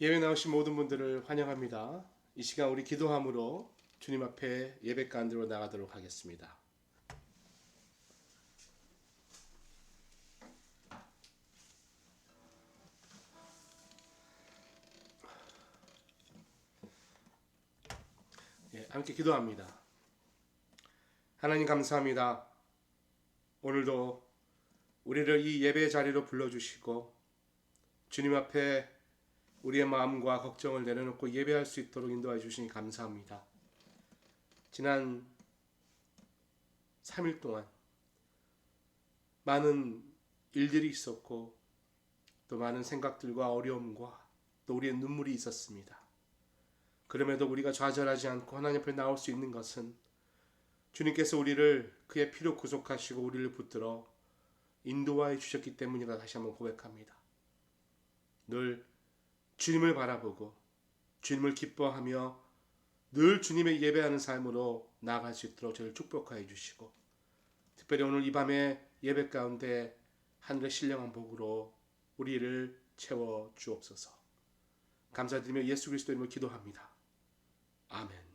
예배 나오신 모든 분들을 환영합니다. 이 시간 우리 기도함으로 주님 앞에 예배 가운데로 나가도록 하겠습니다. 함께 기도합니다. 하나님 감사합니다. 오늘도 우리를 이 예배 자리로 불러주시고 주님 앞에 우리의 마음과 걱정을 내려놓고 예배할 수 있도록 인도해 주시니 감사합니다. 지난 3일 동안 많은 일들이 있었고 또 많은 생각들과 어려움과 또 우리의 눈물이 있었습니다. 그럼에도 우리가 좌절하지 않고 하나님 앞에 나올 수 있는 것은 주님께서 우리를 그의 피로 구속하시고 우리를 붙들어 인도하여 주셨기 때문이라 다시 한번 고백합니다. 늘 주님을 바라보고 주님을 기뻐하며 늘 주님의 예배하는 삶으로 나아갈 수 있도록 저를 축복하여 주시고 특별히 오늘 이 밤에 예배 가운데 하늘의 신령한 복으로 우리를 채워 주옵소서. 감사드리며 예수 그리스도 이름으로 기도합니다. 아멘.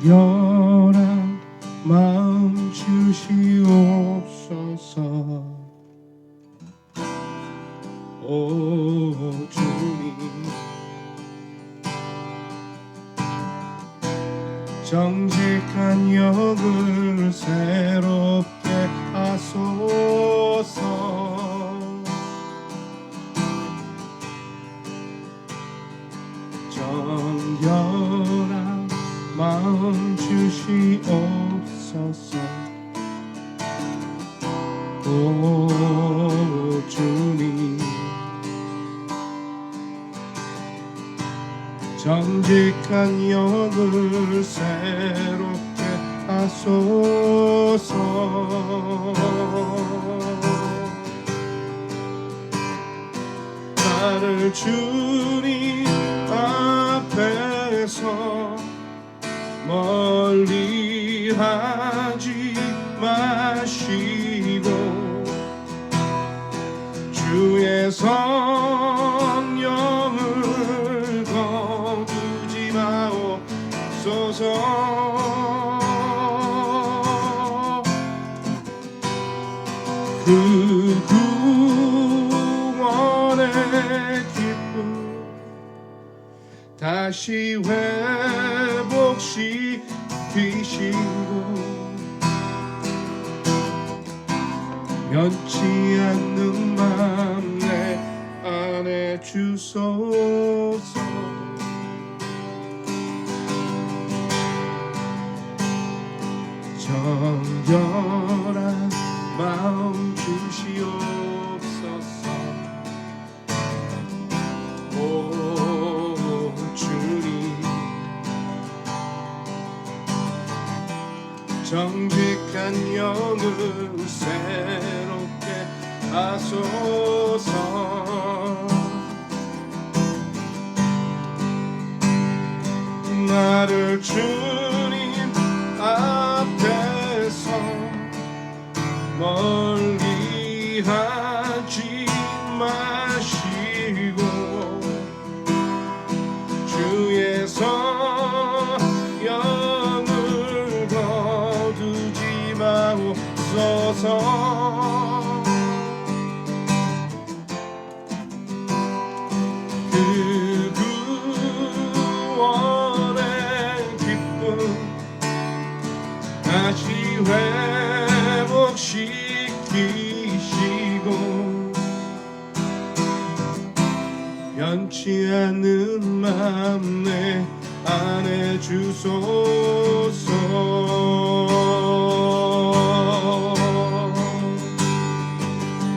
정결한 마음 주시옵소서. 오 주님, 정직한 영을 새롭게 하소서. 정결한 마음 주시옵소서. 오 주님, 정직한 영을 새롭게 하소서. 나를 주님 앞에서 멀리 하지 마시고 주의 성령을 거두지 마옵소서. 그 구원의 기쁨 다시 회복시키시고 변치 않는 맘 내 안에 주소서. 정결한 마음 주시옵소서. 오 주님, 정직한 영을 새롭게 하소서. 나를 주님 앞에서 멀리 하지 마시고 주의 성령을 거두지 마옵소서. 그 구원의 기쁨 다시 회복시키시고 변치 않는 맘 내 안에 주소서.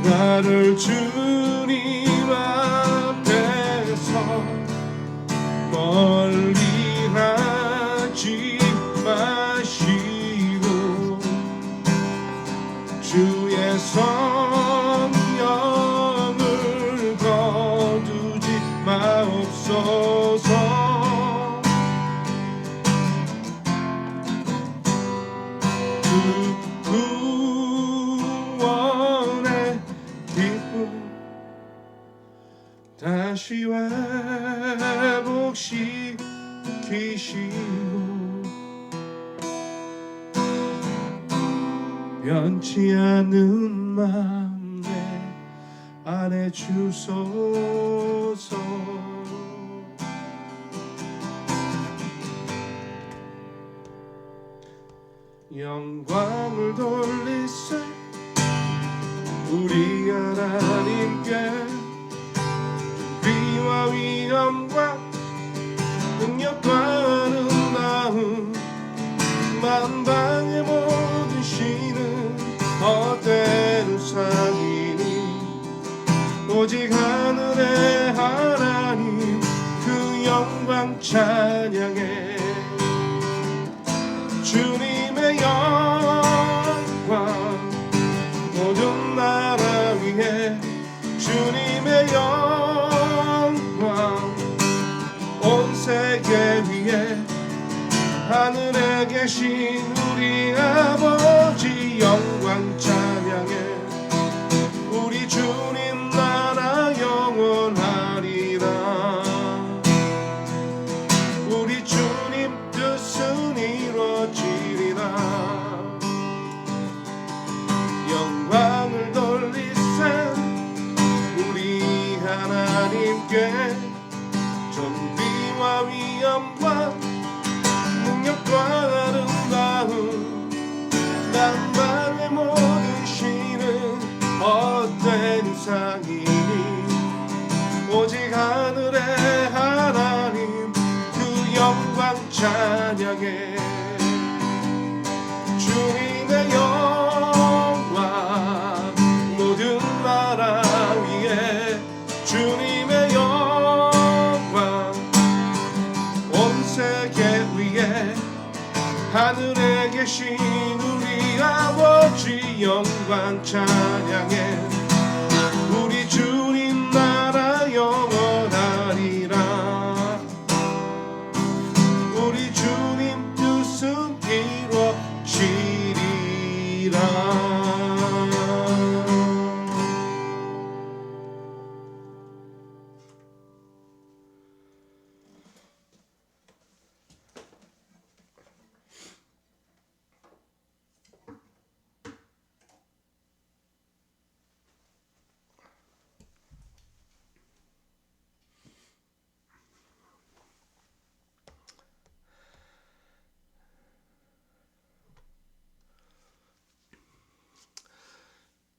나를 주님 앞에서 멀리 구원의 기쁨 다시 회복시키시고 변치 않는 마음 내 안에 주소서. 영광을 돌리세 우리 하나님께 위와 위엄과 능력과 아름다움 만방의 모든 신은 헛된 우상이니 오직 하늘의 하나님 그 영광 찬양해. 주님의 영광 모든 나라 위에 주님의 영광 온 세계 위에 하늘에 계신 우리 아버지 영광 찬양해. 우리 주님 나라 영원하리라. 우리 주님 뜻은 이루어지리라. 영광을 돌리세 우리 하나님께 존귀와 위엄과 능력과 아름다움 만방의 모든 신은 헛된 우상이니 오직 하늘의 하나님 그 영광 찬양해. 주님의 영광 모든 나라 위에 주님의 영광 온 세계 위에 하늘에 계신 우리 아버지 영광 찬양해. 우리 주님 나라 영원하리라. 우리 주님 뜻은 이루어지리라.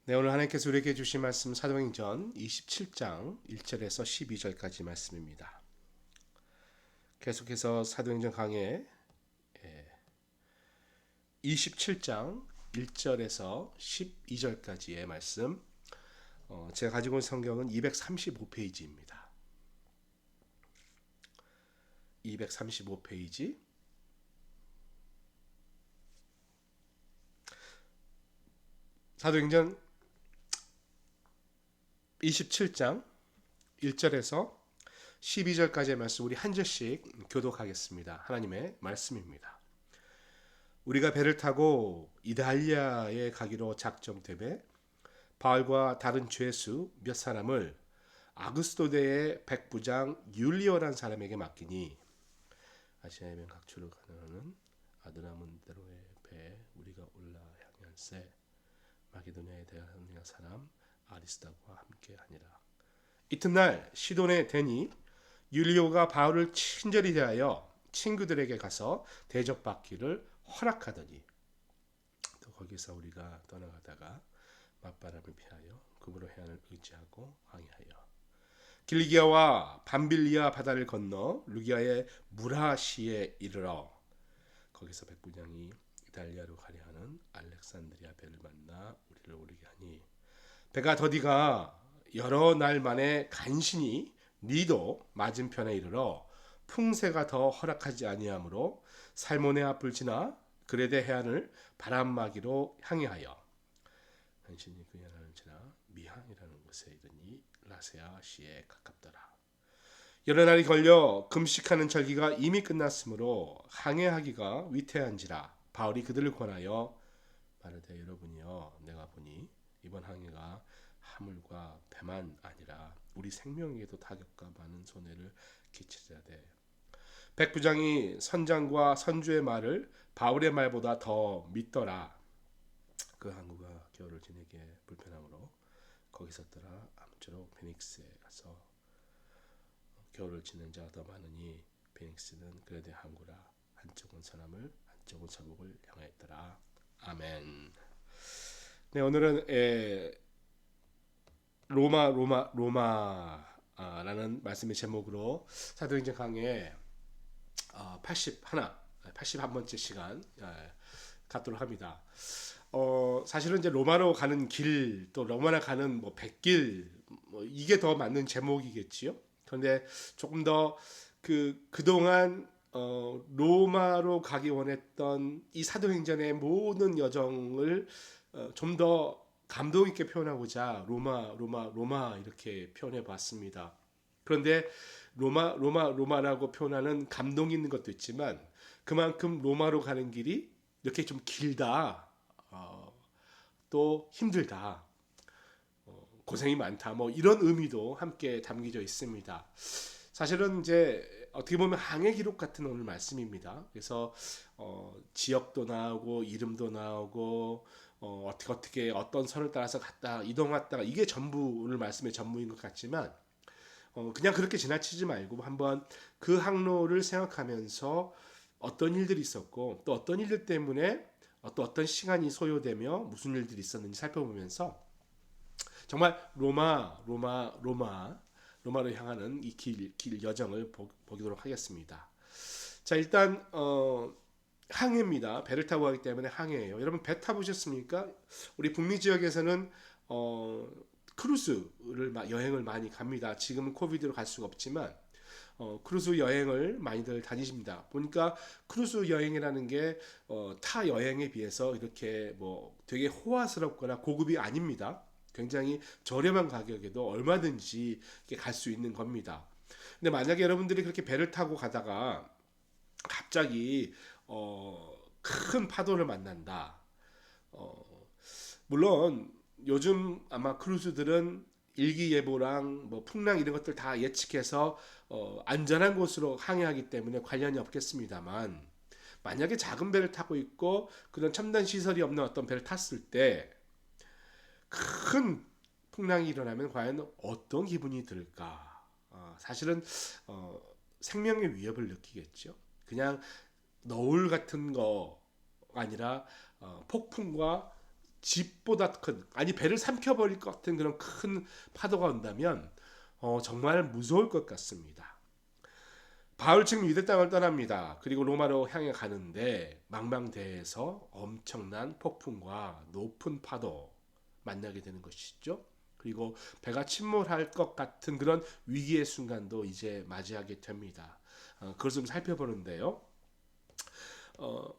네, 오늘 하나님께서 우리에게 주신 말씀 사도행전 27장 1절에서 12절까지 말씀입니다. 계속해서 사도행전 강해 27장 1절에서 12절까지의 말씀, 제가 가지고 있는 성경은 235페이지입니다. 235페이지. 사도행전 27장 1절에서 12절까지의 말씀 우리 한 절씩 교독하겠습니다. 하나님의 말씀입니다. 우리가 배를 타고 이달리아에 가기로 작정되매 바울과 다른 죄수 몇 사람을 아그스토대의 백부장 율리오란 사람에게 맡기니 아시아의 각주를 가는 아드라문데로의 배에 우리가 올라 향한새 마게도냐에 대한 사람 아리스다고와 함께 하니라. 이튿날 시돈에 대니 율리오가 바울을 친절히 대하여 친구들에게 가서 대접받기를 허락하더니 또 거기서 우리가 떠나가다가 맞바람을 피하여 그으로 해안을 의지하고 항해하여 길리기아와 밤빌리아 바다를 건너 루기아의 무라시에 이르러 거기서 백부장이 이달리아로 가려 하는 알렉산드리아 배를 만나 우리를 오르게 하니 배가 더디가 여러 날 만에 간신히 니도 맞은편에 이르러 풍세가 더 허락하지 아니하므로 살모네 앞을 지나 그레데 해안을 바람막이로 항해하여 간신히 그 해안을 지나 미항이라는 곳에 이르니 라세아 시에 가깝더라. 여러 날이 걸려 금식하는 절기가 이미 끝났으므로 항해하기가 위태한지라 바울이 그들을 권하여 가르되 여러분이여 내가 보니 이번 항해가 하물과 배만 아니라 우리 생명에게도 타격과 많은 손해를 끼치려 돼. 백부장이 선장과 선주의 말을 바울의 말보다 더 믿더라. 그 항구가 겨울을 지내기에 불편하므로 거기 있었더라. 아무쪼록 베닉스에 가서 겨울을 지낸 자가 더 많으니 베닉스는 그레데 항구라. 한쪽은 서남을 한쪽은 서북을 향하였더라. 아멘. 네, 오늘은 로마라는 말씀의 제목으로 사도행전 강의 81번째 시간 갖도록 합니다. 사실은 이제 로마로 가는 길, 또 로마로 가는 뭐 백길, 뭐 이게 더 맞는 제목이겠지요. 그런데 조금 더 그동안 로마로 가기 원했던 이 사도행전의 모든 여정을 좀 더 감동 있게 표현하고자 로마 이렇게 표현해 봤습니다. 그런데 로마라고 표현하는 감동 있는 것도 있지만 그만큼 로마로 가는 길이 이렇게 좀 길다, 또 힘들다, 고생이 많다, 뭐 이런 의미도 함께 담겨져 있습니다. 사실은 이제 어떻게 보면 항해 기록 같은 오늘 말씀입니다. 그래서 지역도 나오고 이름도 나오고 어떻게 어떤 선을 따라서 갔다 이동했다가 이게 전부 오늘 말씀의 전부인 것 같지만 그냥 그렇게 지나치지 말고 한번 그 항로를 생각하면서 어떤 일들이 있었고 또 어떤 일들 때문에 또 어떤 시간이 소요되며 무슨 일들이 있었는지 살펴보면서 정말 로마로 향하는 이 길 여정을 보도록 하겠습니다. 자, 일단 항해입니다. 배를 타고 가기 때문에 항해예요. 여러분 배 타보셨습니까? 우리 북미 지역에서는 크루즈를 여행을 많이 갑니다. 지금은 코비드로 갈 수가 없지만 크루즈 여행을 많이들 다니십니다. 보니까 크루즈 여행이라는 게 타 여행에 비해서 이렇게 뭐 되게 호화스럽거나 고급이 아닙니다. 굉장히 저렴한 가격에도 얼마든지 갈 수 있는 겁니다. 근데 만약에 여러분들이 그렇게 배를 타고 가다가 갑자기 큰 파도를 만난다. 물론 요즘 아마 크루즈들은 일기예보랑 뭐 풍랑 이런 것들 다 예측해서 안전한 곳으로 항해하기 때문에 관련이 없겠습니다만 만약에 작은 배를 타고 있고 그런 첨단 시설이 없는 어떤 배를 탔을 때 큰 풍랑이 일어나면 과연 어떤 기분이 들까? 사실은 생명의 위협을 느끼겠죠. 그냥 너울 같은 거 아니라 폭풍과 집보다 큰, 아니 배를 삼켜버릴 것 같은 그런 큰 파도가 온다면 정말 무서울 것 같습니다. 바울 지금 유대 땅을 떠납니다. 그리고 로마로 향해 가는데 망망대해에서 엄청난 폭풍과 높은 파도 만나게 되는 것이죠. 그리고 배가 침몰할 것 같은 그런 위기의 순간도 이제 맞이하게 됩니다. 그걸 좀 살펴보는데요.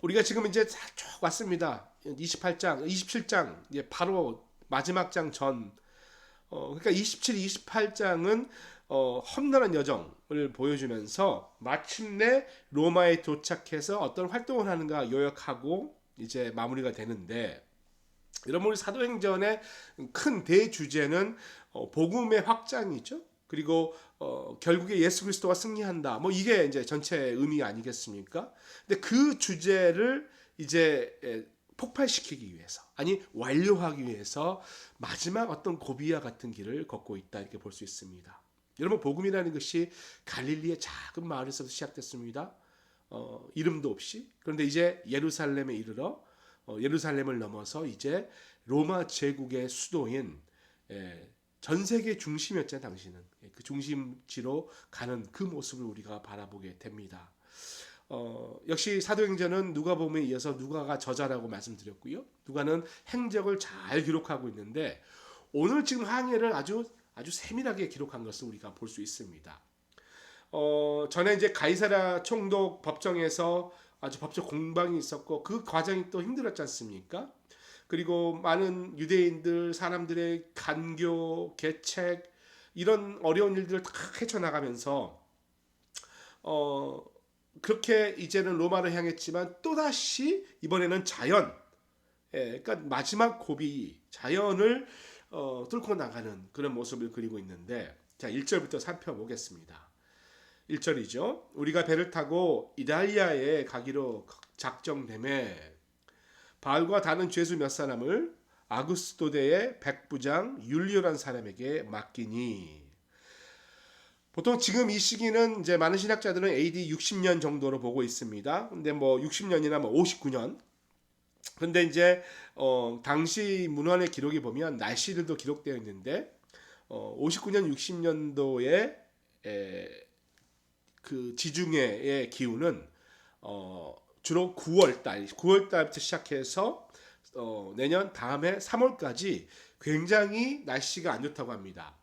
우리가 지금 이제 쭉 왔습니다. 28장, 27장, 바로 마지막 장 전. 그러니까 27, 28장은 험난한 여정을 보여주면서 마침내 로마에 도착해서 어떤 활동을 하는가 요약하고 이제 마무리가 되는데, 여러분 우리 사도행전의 큰 대주제는 복음의 확장이죠. 그리고 결국에 예수 그리스도가 승리한다. 뭐 이게 이제 전체 의미 아니겠습니까? 근데 그 주제를 이제 폭발시키기 위해서, 아니 완료하기 위해서 마지막 어떤 고비와 같은 길을 걷고 있다 이렇게 볼 수 있습니다. 여러분 복음이라는 것이 갈릴리의 작은 마을에서도 시작됐습니다. 이름도 없이. 그런데 이제 예루살렘에 이르러 예루살렘을 넘어서 이제 로마 제국의 수도인 전 세계 중심이었잖아요. 당시는 그 중심지로 가는 그 모습을 우리가 바라보게 됩니다. 역시 사도행전은 누가복음에 이어서 누가가 저자라고 말씀드렸고요. 누가는 행적을 잘 기록하고 있는데 오늘 지금 항해를 아주 세밀하게 기록한 것을 우리가 볼 수 있습니다. 전에 이제 가이사랴 총독 법정에서 아주 법적 공방이 있었고 그 과정이 또 힘들었지 않습니까? 그리고 많은 유대인들 사람들의 간교, 계책 이런 어려운 일들을 다 헤쳐나가면서 그렇게 이제는 로마를 향했지만 또다시 이번에는 자연, 그러니까 마지막 고비 자연을 뚫고 나가는 그런 모습을 그리고 있는데 자 1절부터 살펴보겠습니다. 1절이죠. 우리가 배를 타고 이달리아에 가기로 작정되매 바울과 다른 죄수 몇 사람을 아구스토대의 백부장 율리오라는 사람에게 맡기니 보통 지금 이 시기는 이제 많은 신학자들은 AD 60년 정도로 보고 있습니다. 근데 뭐 60년이나 뭐 59년. 근데 이제 당시 문헌의 기록이 보면 날씨들도 기록되어 있는데 59년 60년도에 그 지중해의 기후는 주로 9월 달부터 시작해서 내년 다음해 3월까지 굉장히 날씨가 안 좋다고 합니다.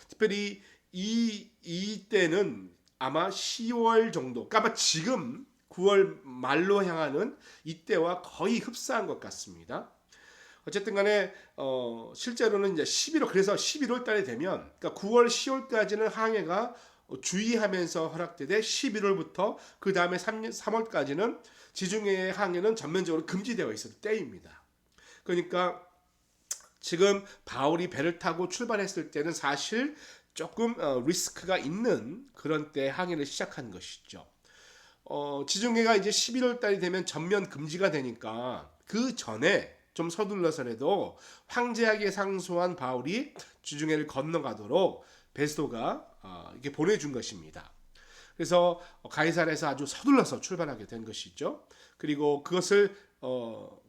특별히 이때는 아마 10월 정도, 그러니까 지금 9월 말로 향하는 이때와 거의 흡사한 것 같습니다. 어쨌든 간에 실제로는 이제 11월 그래서 11월 달이 되면 그러니까 9월 10월까지는 항해가 주의하면서 허락되되 11월부터 그 다음에 3월까지는 지중해의 항해는 전면적으로 금지되어 있을 때입니다. 그러니까 지금 바울이 배를 타고 출발했을 때는 사실 조금 리스크가 있는 그런 때 항해를 시작한 것이죠. 지중해가 이제 11월 달이 되면 전면 금지가 되니까 그 전에 좀 서둘러서라도 황제에게 상소한 바울이 지중해를 건너가도록 베스도가 이게 보내준 것입니다. 그래서 가이사랴에서 아주 서둘러서 출발하게 된 것이죠. 그리고 그것을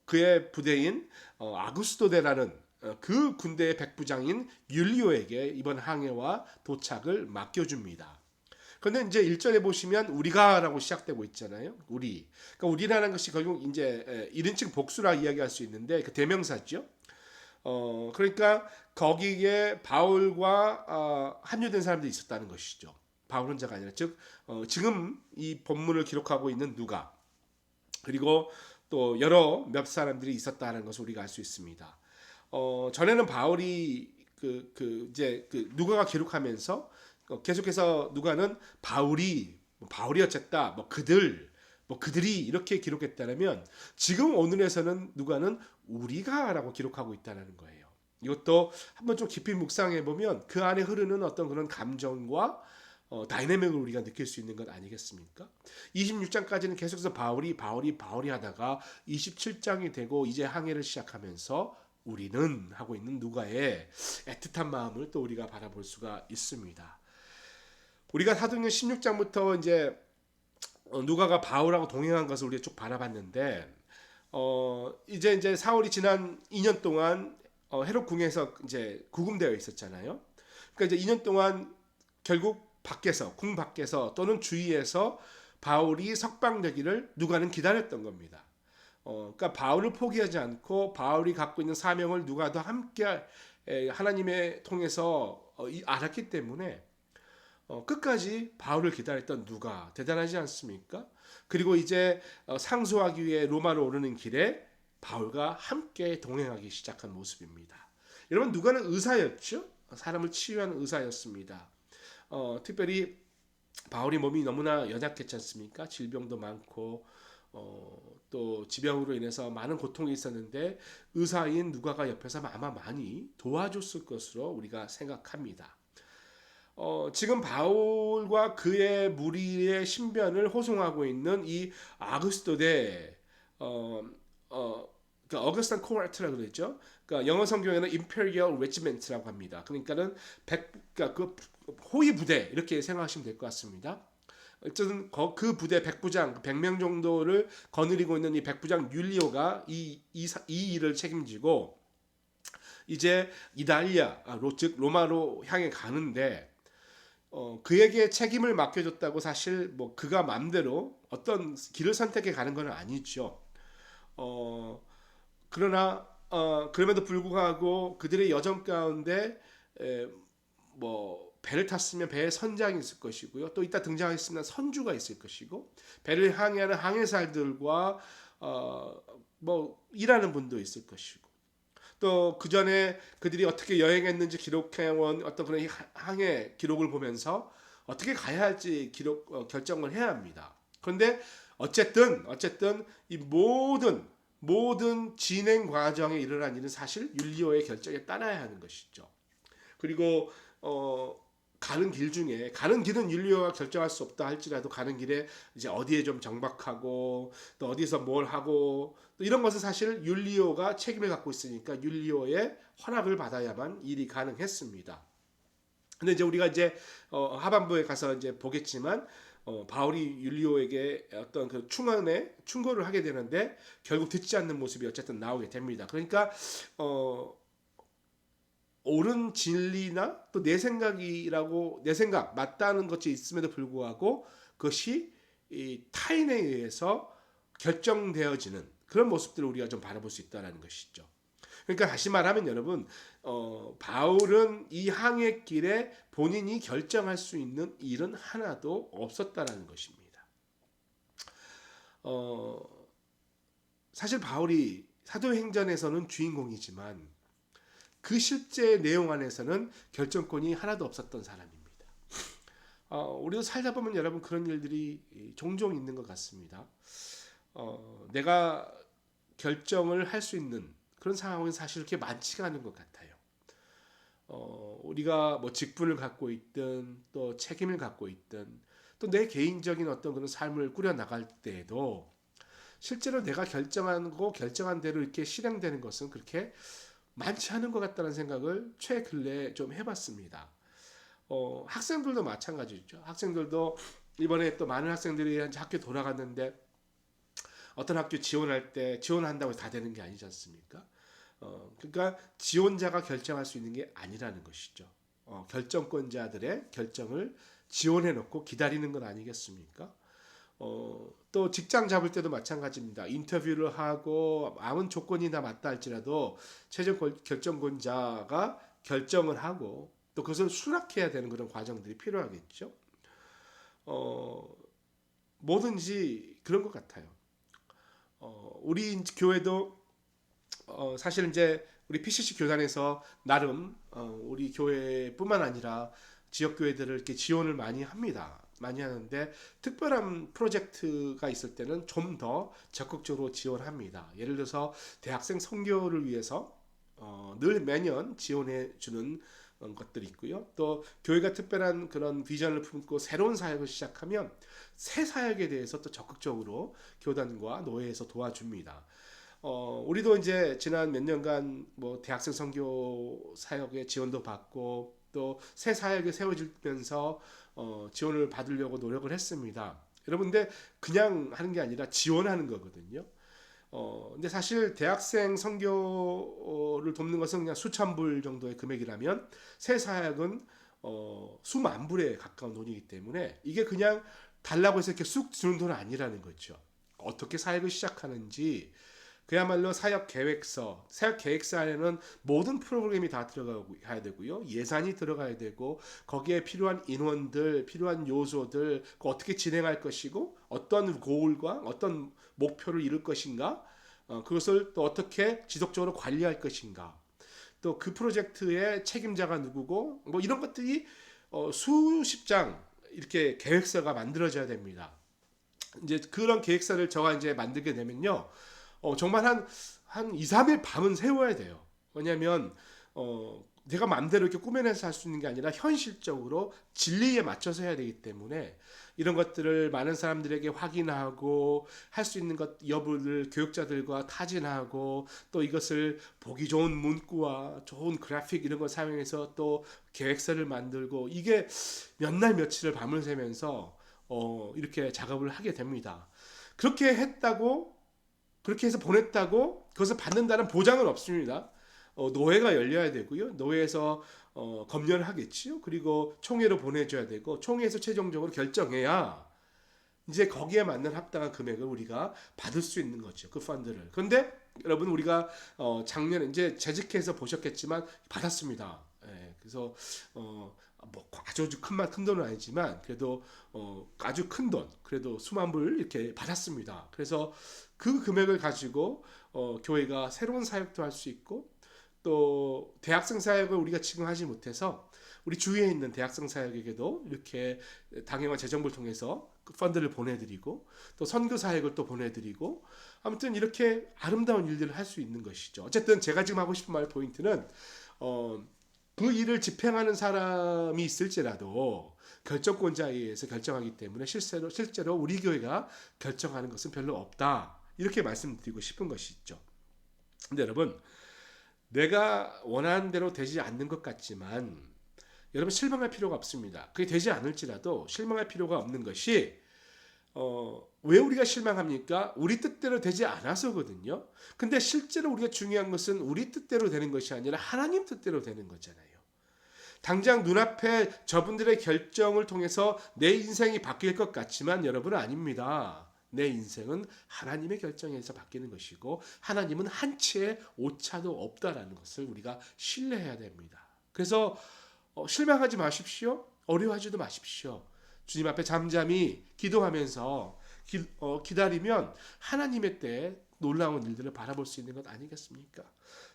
그의 부대인 아구스토데라는 그 군대의 백부장인 율리오에게 이번 항해와 도착을 맡겨줍니다. 그런데 이제 1절에 보시면 우리가라고 시작되고 있잖아요. 우리. 그러니까 우리라는 것이 결국 이제 1인칭 복수라 이야기할 수 있는데 그 대명사죠. 그러니까 거기에 바울과 합류된 사람들이 있었다는 것이죠. 바울 혼자가 아니라 즉 지금 이 본문을 기록하고 있는 누가 그리고 또 여러 몇 사람들이 있었다는 것을 우리가 알 수 있습니다. 전에는 바울이 이제 누가가 기록하면서 계속해서 누가는 바울이 어쨌다 그들이 이렇게 기록했다면 지금 오늘에서는 누가는 우리가라고 기록하고 있다는 거예요. 이것도 한번 좀 깊이 묵상해 보면 그 안에 흐르는 어떤 그런 감정과 다이내믹을 우리가 느낄 수 있는 것 아니겠습니까? 26장까지는 계속해서 바울이 하다가 27장이 되고 이제 항해를 시작하면서 우리는 하고 있는 누가의 애틋한 마음을 또 우리가 바라볼 수가 있습니다. 우리가 사도행전 16장부터 이제 누가가 바울하고 동행한 것을 우리가 쭉 바라봤는데 이제 사울이 지난 2년 동안 헤롯 궁에서 이제 구금되어 있었잖아요. 그러니까 이제 2년 동안 결국 궁 밖에서 또는 주위에서 바울이 석방되기를 누가는 기다렸던 겁니다. 그러니까 바울을 포기하지 않고 바울이 갖고 있는 사명을 누가도 함께 하나님의 통해서 알았기 때문에 끝까지 바울을 기다렸던 누가 대단하지 않습니까? 그리고 이제 상소하기 위해 로마로 오르는 길에 바울과 함께 동행하기 시작한 모습입니다. 여러분 누가는 의사였죠? 사람을 치유하는 의사였습니다. 특별히 바울이 몸이 너무나 연약했지 않습니까? 질병도 많고 또 지병으로 인해서 많은 고통이 있었는데 의사인 누가가 옆에서 아마 많이 도와줬을 것으로 우리가 생각합니다. 지금 바울과 그의 무리의 신변을 호송하고 있는 이 아구스토데 그러니까 어거스탄 코르트라고 그랬죠. 그러니까 영어 성경에는 Imperial Regiment라고 합니다. 그러니까는 그러니까 그 호위 부대 이렇게 생각하시면 될 것 같습니다. 어쨌든 그 부대 백부장 100명 정도를 거느리고 있는 이 백부장 율리오가 이 일을 책임지고 이제 이달리아 즉 로마로 향해 가는데 그에게 책임을 맡겨줬다고 사실 뭐 그가 마음대로 어떤 길을 선택해 가는 건 아니죠. 그러나 그럼에도 불구하고 그들의 여정 가운데 뭐 배를 탔으면 배에 선장이 있을 것이고요. 또 이따 등장했으면 선주가 있을 것이고 배를 항해하는 항해사들과 뭐 일하는 분도 있을 것이고 또 그 전에 그들이 어떻게 여행했는지 기록해온 어떤 그런 항해 기록을 보면서 어떻게 가야 할지 결정을 해야 합니다. 그런데 어쨌든 이 모든 모든 진행 과정에 일어난 일은 사실 윤리호의 결정에 따라야 하는 것이죠. 그리고 가는 길 중에 가는 길은 윤리호가 결정할 수 없다 할지라도 가는 길에 이제 어디에 좀 정박하고 또 어디서 뭘 하고 또 이런 것은 사실 윤리호가 책임을 갖고 있으니까 윤리호의 허락을 받아야만 일이 가능했습니다. 근데 이제 우리가 이제 하반부에 가서 이제 보겠지만 바울이 율리오에게 어떤 그 충고를 하게 되는데 결국 듣지 않는 모습이 어쨌든 나오게 됩니다. 그러니까 옳은 진리나 또 내 생각 맞다는 것이 있음에도 불구하고 그것이 이 타인에 의해서 결정되어지는 그런 모습들을 우리가 좀 바라볼 수 있다는 것이죠. 그러니까 다시 말하면 여러분 바울은 이 항해 길에 본인이 결정할 수 있는 일은 하나도 없었다라는 것입니다. 사실 바울이 사도행전에서는 주인공이지만 그 실제 내용 안에서는 결정권이 하나도 없었던 사람입니다. 우리도 살다 보면 여러분 그런 일들이 종종 있는 것 같습니다. 내가 결정을 할 수 있는 그런 상황은 사실 그렇게 많지가 않은 것 같아요. 우리가 뭐 직분을 갖고 있든 또 책임을 갖고 있든 또 내 개인적인 어떤 그런 삶을 꾸려 나갈 때에도 실제로 내가 결정한 대로 이렇게 실행되는 것은 그렇게 많지 않은 것 같다는 생각을 최근래 좀 해봤습니다. 학생들도 마찬가지죠. 학생들도 이번에 또 많은 학생들이 학교 돌아갔는데 어떤 학교 지원할 때 지원한다고 해서 다 되는 게 아니지 않습니까? 그러니까 지원자가 결정할 수 있는 게 아니라는 것이죠. 결정권자들의 결정을 지원해 놓고 기다리는 건 아니겠습니까? 또 직장 잡을 때도 마찬가지입니다. 인터뷰를 하고 아무 조건이나 맞다 할지라도 최종 결정권자가 결정을 하고 또 그것을 수락해야 되는 그런 과정들이 필요하겠죠. 뭐든지 그런 것 같아요. 우리 교회도 사실 이제 우리 PCC 교단에서 나름 우리 교회뿐만 아니라 지역 교회들을 이렇게 지원을 많이 합니다. 많이 하는데 특별한 프로젝트가 있을 때는 좀 더 적극적으로 지원합니다. 예를 들어서 대학생 선교를 위해서 늘 매년 지원해 주는 것들이 있고요. 또 교회가 특별한 그런 비전을 품고 새로운 사역을 시작하면 새 사역에 대해서 또 적극적으로 교단과 노회에서 도와줍니다. 우리도 이제 지난 몇 년간 뭐 대학생 선교 사역에 지원도 받고 또 새 사역에 세워지면서 지원을 받으려고 노력을 했습니다. 여러분들 그냥 하는 게 아니라 지원하는 거거든요. 근데 사실 대학생 선교를 돕는 것은 그냥 수천 불 정도의 금액이라면 새 사역은 수만 불에 가까운 돈이기 때문에 이게 그냥 달라고 해서 이렇게 쑥 주는 돈은 아니라는 거죠. 어떻게 사역을 시작하는지 그야말로 사역 계획서 안에는 모든 프로그램이 다 들어가야 되고요. 예산이 들어가야 되고 거기에 필요한 인원들, 필요한 요소들, 어떻게 진행할 것이고 어떤 고울과 어떤 목표를 이룰 것인가, 그것을 또 어떻게 지속적으로 관리할 것인가, 또 그 프로젝트의 책임자가 누구고 뭐 이런 것들이 수십 장 이렇게 계획서가 만들어져야 됩니다. 이제 그런 계획서를 저가 이제 만들게 되면요. 정말 한 2, 3일 밤은 세워야 돼요. 왜냐면 내가 마음대로 이렇게 꾸며내서 할 수 있는 게 아니라 현실적으로 진리에 맞춰서 해야 되기 때문에 이런 것들을 많은 사람들에게 확인하고 할 수 있는 것 여부를 교육자들과 타진하고 또 이것을 보기 좋은 문구와 좋은 그래픽 이런 걸 사용해서 또 계획서를 만들고 이게 몇 날 며칠을 밤을 새면서 이렇게 작업을 하게 됩니다. 그렇게 했다고 그렇게 해서 보냈다고 그것을 받는다는 보장은 없습니다. 노회가 열려야 되고요. 노회에서 검열을 하겠지요. 그리고 총회로 보내줘야 되고 총회에서 최종적으로 결정해야 이제 거기에 맞는 합당한 금액을 우리가 받을 수 있는 거죠. 그 펀드를. 그런데 여러분 우리가 작년에 이제 재직해서 보셨겠지만 받았습니다. 예, 그래서 뭐 아주 큰 돈은 아니지만 그래도 아주 큰 돈, 그래도 수만 불 이렇게 받았습니다. 그래서 그 금액을 가지고 교회가 새로운 사역도 할 수 있고 또 대학생 사역을 우리가 지금 하지 못해서 우리 주위에 있는 대학생 사역에게도 이렇게 당연한 재정부를 통해서 펀드를 보내드리고 또 선교 사역을 또 보내드리고 아무튼 이렇게 아름다운 일들을 할 수 있는 것이죠. 어쨌든 제가 지금 하고 싶은 말 포인트는 그 일을 집행하는 사람이 있을지라도 결정권자에 의해서 결정하기 때문에 실제로 우리 교회가 결정하는 것은 별로 없다. 이렇게 말씀드리고 싶은 것이죠. 근데 여러분, 내가 원하는 대로 되지 않는 것 같지만 여러분 실망할 필요가 없습니다. 그게 되지 않을지라도 실망할 필요가 없는 것이 왜 우리가 실망합니까? 우리 뜻대로 되지 않아서거든요. 근데 실제로 우리가 중요한 것은 우리 뜻대로 되는 것이 아니라 하나님 뜻대로 되는 거잖아요. 당장 눈앞에 저분들의 결정을 통해서 내 인생이 바뀔 것 같지만 여러분은 아닙니다. 내 인생은 하나님의 결정에서 바뀌는 것이고 하나님은 한 치의 오차도 없다라는 것을 우리가 신뢰해야 됩니다. 그래서 실망하지 마십시오. 어려워하지도 마십시오. 주님 앞에 잠잠히 기도하면서 기다리면 하나님의 때에 놀라운 일들을 바라볼 수 있는 것 아니겠습니까?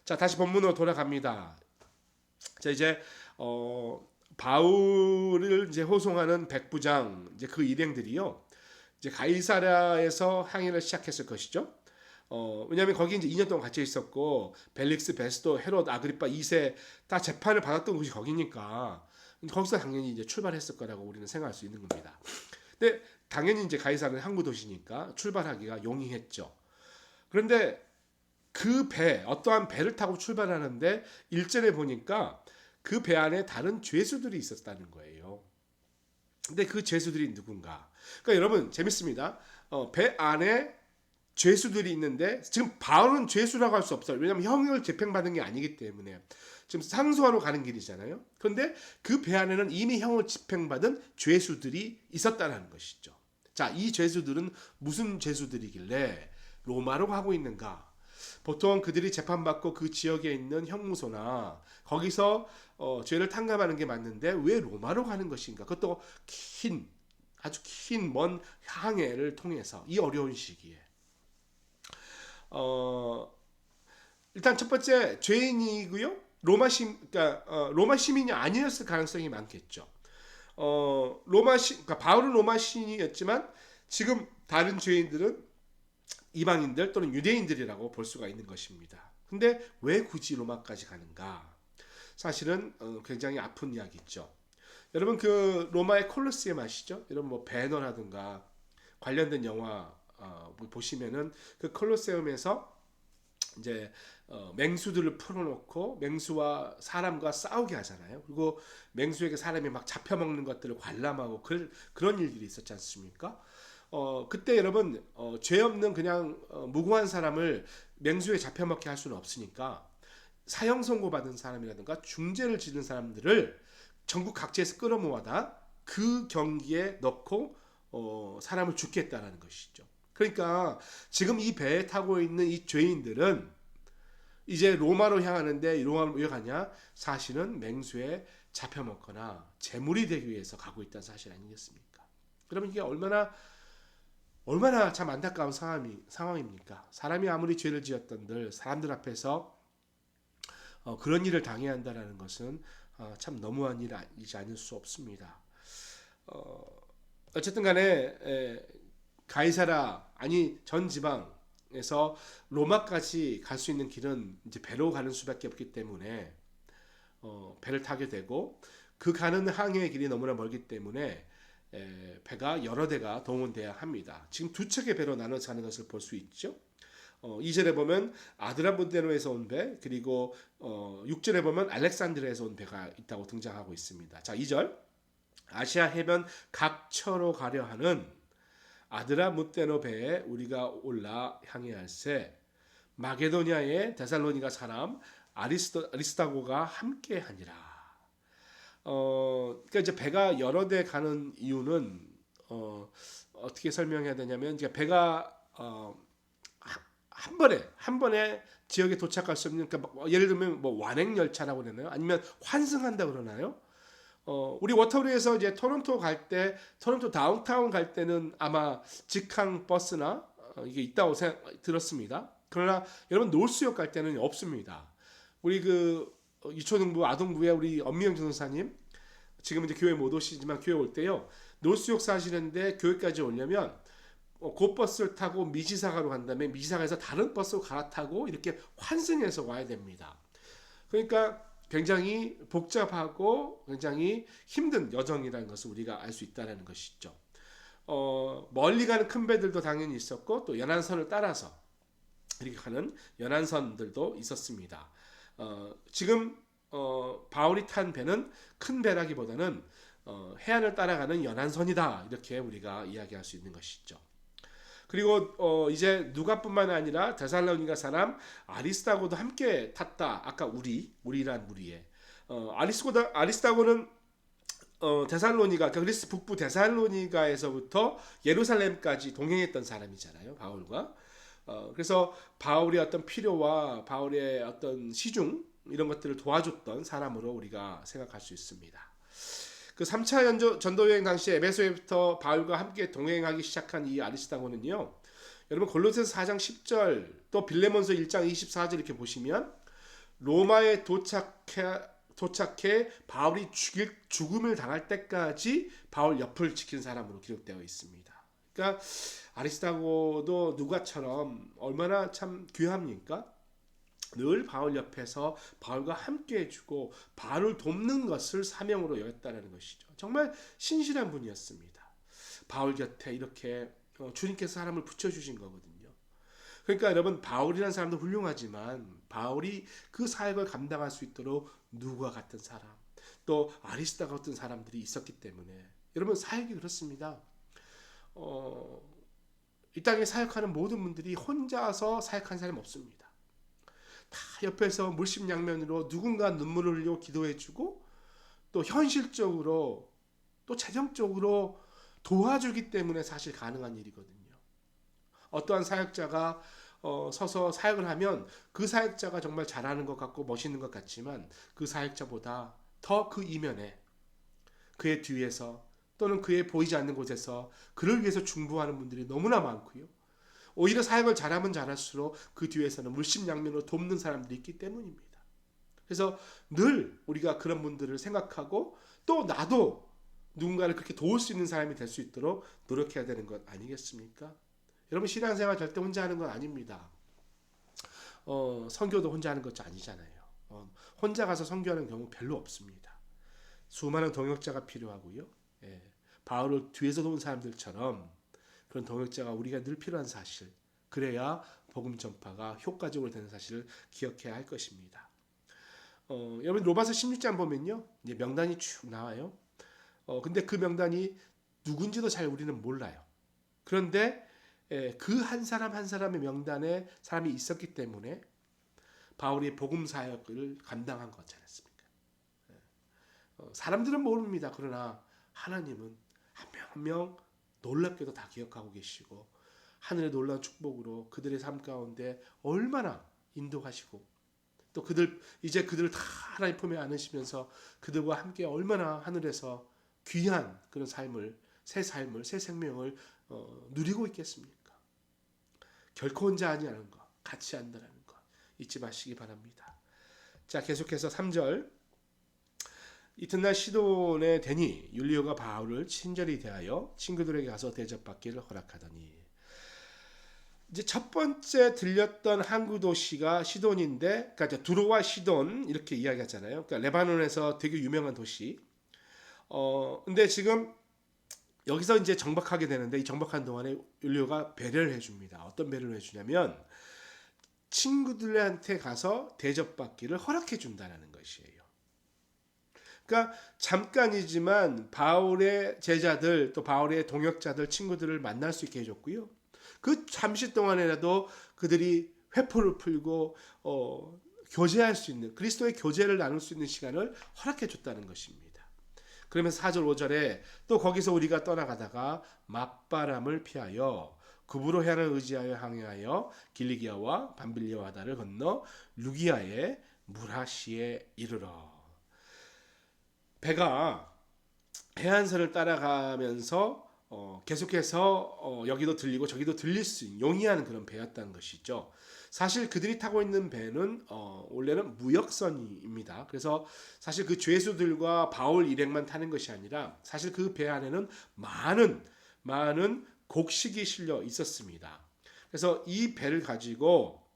자, 다시 본문으로 돌아갑니다. 자, 이제 바울을 이제 호송하는 백부장 이제 그 일행들이요. 이제 가이사랴에서 항해를 시작했을 것이죠. 왜냐하면 거기 이제 2년 동안 갇혀 있었고 벨릭스, 베스도, 헤롯, 아그리파 2세 다 재판을 받았던 곳이 거기니까 거기서 당연히 이제 출발했을 거라고 우리는 생각할 수 있는 겁니다. 근데 당연히 이제 가이사랴는 항구 도시니까 출발하기가 용이했죠. 그런데 그 배, 어떠한 배를 타고 출발하는데 일전에 보니까 그 배 안에 다른 죄수들이 있었다는 거예요. 근데 그 죄수들이 누군가? 그러니까 여러분 재밌습니다. 배 안에 죄수들이 있는데 지금 바울은 죄수라고 할 수 없어요. 왜냐하면 형을 집행받은 게 아니기 때문에 지금 상소하러 가는 길이잖아요. 그런데 그 배 안에는 이미 형을 집행받은 죄수들이 있었다는 것이죠. 자, 이 죄수들은 무슨 죄수들이길래 로마로 가고 있는가? 보통 그들이 재판받고 그 지역에 있는 형무소나 거기서 죄를 탕감하는 게 맞는데 왜 로마로 가는 것인가? 그것도 아주 긴 먼 항해를 통해서 이 어려운 시기에 일단 첫 번째 죄인이고요. 로마 시민이 아니었을 가능성이 많겠죠. 그러니까 바울은 로마 시민이었지만 지금 다른 죄인들은 이방인들 또는 유대인들이라고 볼 수가 있는 것입니다. 근데 왜 굳이 로마까지 가는가? 사실은 굉장히 아픈 이야기죠. 여러분 그 로마의 콜로세움 아시죠? 여러분 뭐 배너라든가 관련된 영화 보시면은 그 콜로세움에서 이제 맹수들을 풀어놓고 맹수와 사람과 싸우게 하잖아요. 그리고 맹수에게 사람이 막 잡혀먹는 것들을 관람하고 그런 일들이 있었지 않습니까? 그때 여러분 죄 없는 그냥 무고한 사람을 맹수에 잡혀먹게 할 수는 없으니까 사형 선고받은 사람이라든가 중죄를 지른 사람들을 전국 각지에서 끌어모아다 그 경기에 넣고 사람을 죽게 했다는 것이죠. 그러니까 지금 이 배에 타고 있는 이 죄인들은 이제 로마로 향하는데 로마로 왜 가냐? 사실은 맹수에 잡혀먹거나 재물이 되기 위해서 가고 있다는 사실 아니겠습니까? 그러면 이게 얼마나 참 안타까운 상황입니까? 사람이 아무리 죄를 지었던들 사람들 앞에서 그런 일을 당해야 한다는 것은 참 너무한 일이지 않을 수 없습니다. 어쨌든 간에 가이사라 아니 전 지방에서 로마까지 갈 수 있는 길은 이제 배로 가는 수밖에 없기 때문에 배를 타게 되고 그 가는 항해의 길이 너무나 멀기 때문에 배가 여러 대가 동원돼야 합니다. 지금 두 척의 배로 나눠서 가는 것을 볼 수 있죠. 2절에 보면 아드라무데노에서 온 배, 그리고 6절에 보면 알렉산드리아에서 온 배가 있다고 등장하고 있습니다. 자, 2절 아시아 해변 각처로 가려 하는 아드라무데노 배에 우리가 올라 항해할세 마게도냐의 데살로니가 사람 아리스타고가 함께하니라. 그러니까 이제 배가 여러 대 가는 이유는 어떻게 설명해야 되냐면 이제 배가 한 번에 지역에 도착할 수 없는 그러니까 예를 들면 뭐 완행 열차라고 그러나요? 아니면 환승한다 그러나요? 우리 워터브리에서 이제 토론토 다운타운 갈 때는 아마 직항 버스나 이게 있다고 들었습니다. 그러나 여러분 노스역 갈 때는 없습니다. 우리 그 유초등부 아동부에 우리 엄미영 전도사님 지금 이제 교회 못 오시지만 교회 올 때요 노스욕 사시는데 교회까지 오려면 그 버스를 타고 미시사가로 간 다음에 미시사가에서 다른 버스로 갈아타고 이렇게 환승해서 와야 됩니다. 그러니까 굉장히 복잡하고 굉장히 힘든 여정이라는 것을 우리가 알 수 있다는 것이죠. 멀리 가는 큰 배들도 당연히 있었고 또 연안선을 따라서 이렇게 가는 연안선들도 있었습니다. 지금 바울이 탄 배는 큰 배라기보다는 해안을 따라가는 연안선이다, 이렇게 우리가 이야기할 수 있는 것이죠. 그리고 이제 누가뿐만 아니라 데살로니가 사람 아리스다고도 함께 탔다. 아까 우리란 무리에 아리스다고는 데살로니가, 그리스 북부 데살로니가에서부터 예루살렘까지 동행했던 사람이잖아요, 바울과. 그래서 바울의 어떤 필요와 바울의 어떤 시중 이런 것들을 도와줬던 사람으로 우리가 생각할 수 있습니다. 그 3차 전도여행 당시에 에베소에부터 바울과 함께 동행하기 시작한 이 아리스다고는요, 여러분 골로새서 4장 10절 또 빌레몬서 1장 24절 이렇게 보시면 로마에 도착해 바울이 죽음을 당할 때까지 바울 옆을 지킨 사람으로 기록되어 있습니다. 그러니까 아리스다고도 누가처럼 얼마나 참 귀합니까? 늘 바울 옆에서 바울과 함께 해주고 바울을 돕는 것을 사명으로 여겼다는 것이죠. 정말 신실한 분이었습니다. 바울 곁에 이렇게 주님께서 사람을 붙여주신 거거든요. 그러니까 여러분, 바울이라는 사람도 훌륭하지만 바울이 그 사역을 감당할 수 있도록 누구와 같은 사람, 또 아리스다 같은 사람들이 있었기 때문에, 여러분 사역이 그렇습니다. 이 땅에 사역하는 모든 분들이 혼자서 사역하는 사람이 없습니다. 다 옆에서 물심양면으로 누군가 눈물을 흘리고 기도해주고 또 현실적으로 또 재정적으로 도와주기 때문에 사실 가능한 일이거든요. 어떠한 사역자가 서서 사역을 하면 그 사역자가 정말 잘하는 것 같고 멋있는 것 같지만 그 사역자보다 더 그 이면에 그의 뒤에서 또는 그의 보이지 않는 곳에서 그를 위해서 중보하는 분들이 너무나 많고요. 오히려 사역을 잘하면 잘할수록 그 뒤에서는 물심양면으로 돕는 사람들이 있기 때문입니다. 그래서 늘 우리가 그런 분들을 생각하고 또 나도 누군가를 그렇게 도울 수 있는 사람이 될 수 있도록 노력해야 되는 것 아니겠습니까? 여러분, 신앙생활 절대 혼자 하는 건 아닙니다. 선교도 혼자 하는 것도 아니잖아요. 혼자 가서 선교하는 경우 별로 없습니다. 수많은 동역자가 필요하고요. 바울을 뒤에서 도운 사람들처럼 그런 동역자가 우리가 늘 필요한 사실, 그래야 복음 전파가 효과적으로 되는 사실을 기억해야 할 것입니다. 여러분 로마서 16장 보면요, 이제 명단이 쭉 나와요. 근데 그 명단이 누군지도 잘 우리는 몰라요. 그런데 그 한 사람 한 사람의 명단에 사람이 있었기 때문에 바울이 복음 사역을 감당한 거지 않습니까? 사람들은 모릅니다. 그러나 하나님은 한 명 한 명 놀랍게도 다 기억하고 계시고 하늘의 놀라운 축복으로 그들의 삶 가운데 얼마나 인도하시고 또 그들을 다 하나님 품에 안으시면서 그들과 함께 얼마나 하늘에서 귀한 그런 삶을, 새 생명을 누리고 있겠습니까? 결코 혼자 아니라는 것, 같이 한다는 것 잊지 마시기 바랍니다. 자, 계속해서 3절. 이튿날 시돈에 되니 율리오가 바울을 친절히 대하여 친구들에게 가서 대접받기를 허락하더니, 이제 첫 번째 들렸던 항구 도시가 시돈인데, 그러니까 두로와 시돈 이렇게 이야기하잖아요. 그러니까 레바논에서 되게 유명한 도시. 근데 지금 여기서 이제 정박하게 되는데, 이 정박한 동안에 율리오가 배려를 해줍니다. 어떤 배려를 해주냐면 친구들한테 가서 대접받기를 허락해 준다는 것이에요. 그러니까 잠깐이지만 바울의 제자들 또 바울의 동역자들 친구들을 만날 수 있게 해줬고요. 그 잠시 동안이라도 그들이 회포를 풀고 교제할 수 있는, 그리스도의 교제를 나눌 수 있는 시간을 허락해 줬다는 것입니다. 그러면서 4절 5절에 또 거기서 우리가 떠나가다가 맞바람을 피하여 구브로 해안을 의지하여 항해하여 길리기아와 밤빌리아 바다를 건너 루기아의 무라시에 이르러. 배가 해안선을 따라가면서 계속해서 여기도 들리고 저기도 들릴 수 있는 용이한 그런 배였다는 것이죠. 사실 그들이 타고 있는 배는 원래는 무역선입니다. 그래서 사실 그 죄수들과 바울 일행만 타는 것이 아니라 사실 그 배 안에는 많은 곡식이 실려 있었습니다. 그래서 이 배를 가지고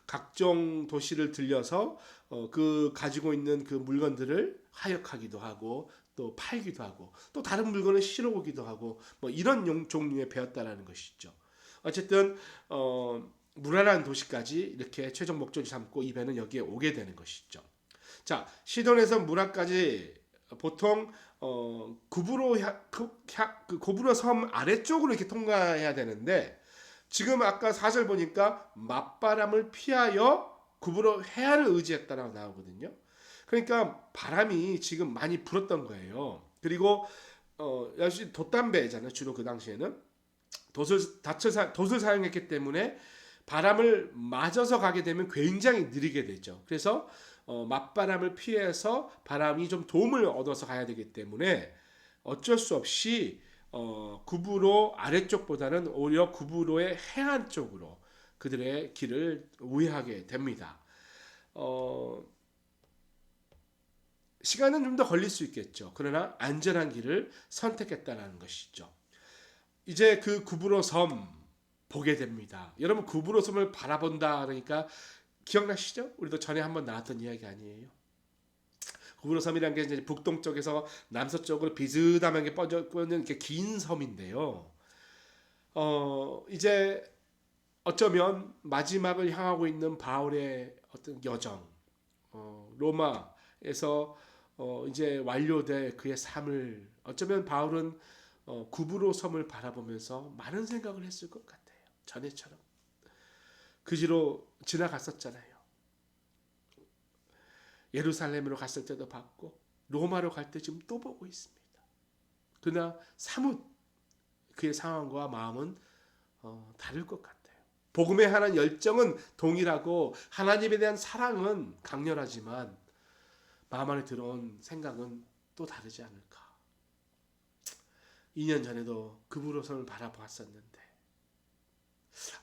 각종 도시를 들려서 그 가지고 있는 그 물건들을 하역하기도 하고 또 팔기도 하고 또 다른 물건을 실어 오기도 하고 뭐 이런 종류의 배였다라는 것이죠. 어쨌든 무라라는 도시까지 이렇게 최종 목적지 삼고 이 배는 여기에 오게 되는 것이죠. 자, 시돈에서 무라까지 보통 그 구브로 섬 아래쪽으로 이렇게 통과해야 되는데 지금 아까 4절 보니까 맞바람을 피하여 구브로 해안을 의지했다라고 나오거든요. 그러니까 바람이 지금 많이 불었던 거예요. 그리고 역시 돛담배잖아요. 주로 그 당시에는 돛을 사용했기 때문에 바람을 맞아서 가게 되면 굉장히 느리게 되죠. 그래서 맞바람을 피해서 바람이 좀 도움을 얻어서 가야 되기 때문에 어쩔 수 없이 구브로 아래쪽보다는 오히려 구브로의 해안 쪽으로 그들의 길을 우회하게 됩니다. 시간은 좀 더 걸릴 수 있겠죠. 그러나 안전한 길을 선택했다는 것이죠. 이제 그 구브로 섬 보게 됩니다. 여러분 구브로 섬을 바라본다 그러니까 기억나시죠? 우리도 전에 한번 나왔던 이야기 아니에요? 구브로 섬이라는 게 이제 북동쪽에서 남서쪽으로 비스듬하게 뻗는 이렇게 긴 섬인데요. 이제 어쩌면 마지막을 향하고 있는 바울의 어떤 여정, 로마에서 이제 완료될 그의 삶을 어쩌면 바울은 구브로 섬을 바라보면서 많은 생각을 했을 것 같아요. 전에처럼 그지로 지나갔었잖아요. 예루살렘으로 갔을 때도 봤고 로마로 갈 때 지금 또 보고 있습니다. 그러나 사뭇 그의 상황과 마음은 다를 것 같아요. 복음에 관한 열정은 동일하고 하나님에 대한 사랑은 강렬하지만 마음 안에 들어온 생각은 또 다르지 않을까. 2년 전에도 그브로선을 바라보았었는데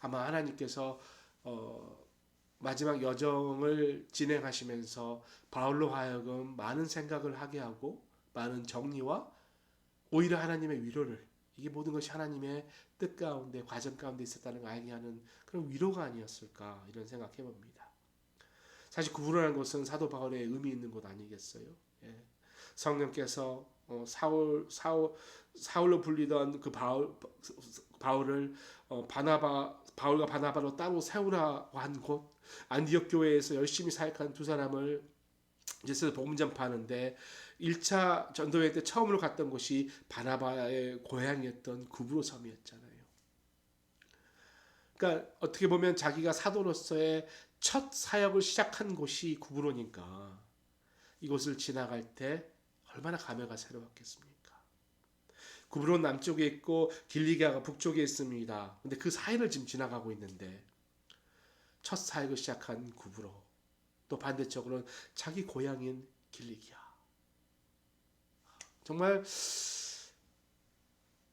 아마 하나님께서 마지막 여정을 진행하시면서 바울로 하여금 많은 생각을 하게 하고 많은 정리와 오히려 하나님의 위로를 이게 모든 것이 하나님의 뜻 가운데 과정 가운데 있었다는 걸 알게 하는 그런 위로가 아니었을까 이런 생각해 봅니다. 사실 구브로라는 곳은 사도 바울의 의미 있는 곳 아니겠어요? 예. 성령께서 사울로 불리던 그 바울을 바울과 바나바로 따로 세우라고 한 곳, 안디옥 교회에서 열심히 사역한 두 사람을 이제 복음 전파하는데 1차 전도회 때 처음으로 갔던 곳이 바나바의 고향이었던 구브로 섬이었잖아요. 그러니까 어떻게 보면 자기가 사도로서의 첫 사역을 시작한 곳이 구브로니까 이곳을 지나갈 때 얼마나 감회가 새로웠겠습니까? 구브로는 남쪽에 있고 길리기아가 북쪽에 있습니다. 근데 그 사이를 지금 지나가고 있는데 첫 사역을 시작한 구브로 또 반대쪽으로는 자기 고향인 길리기아. 정말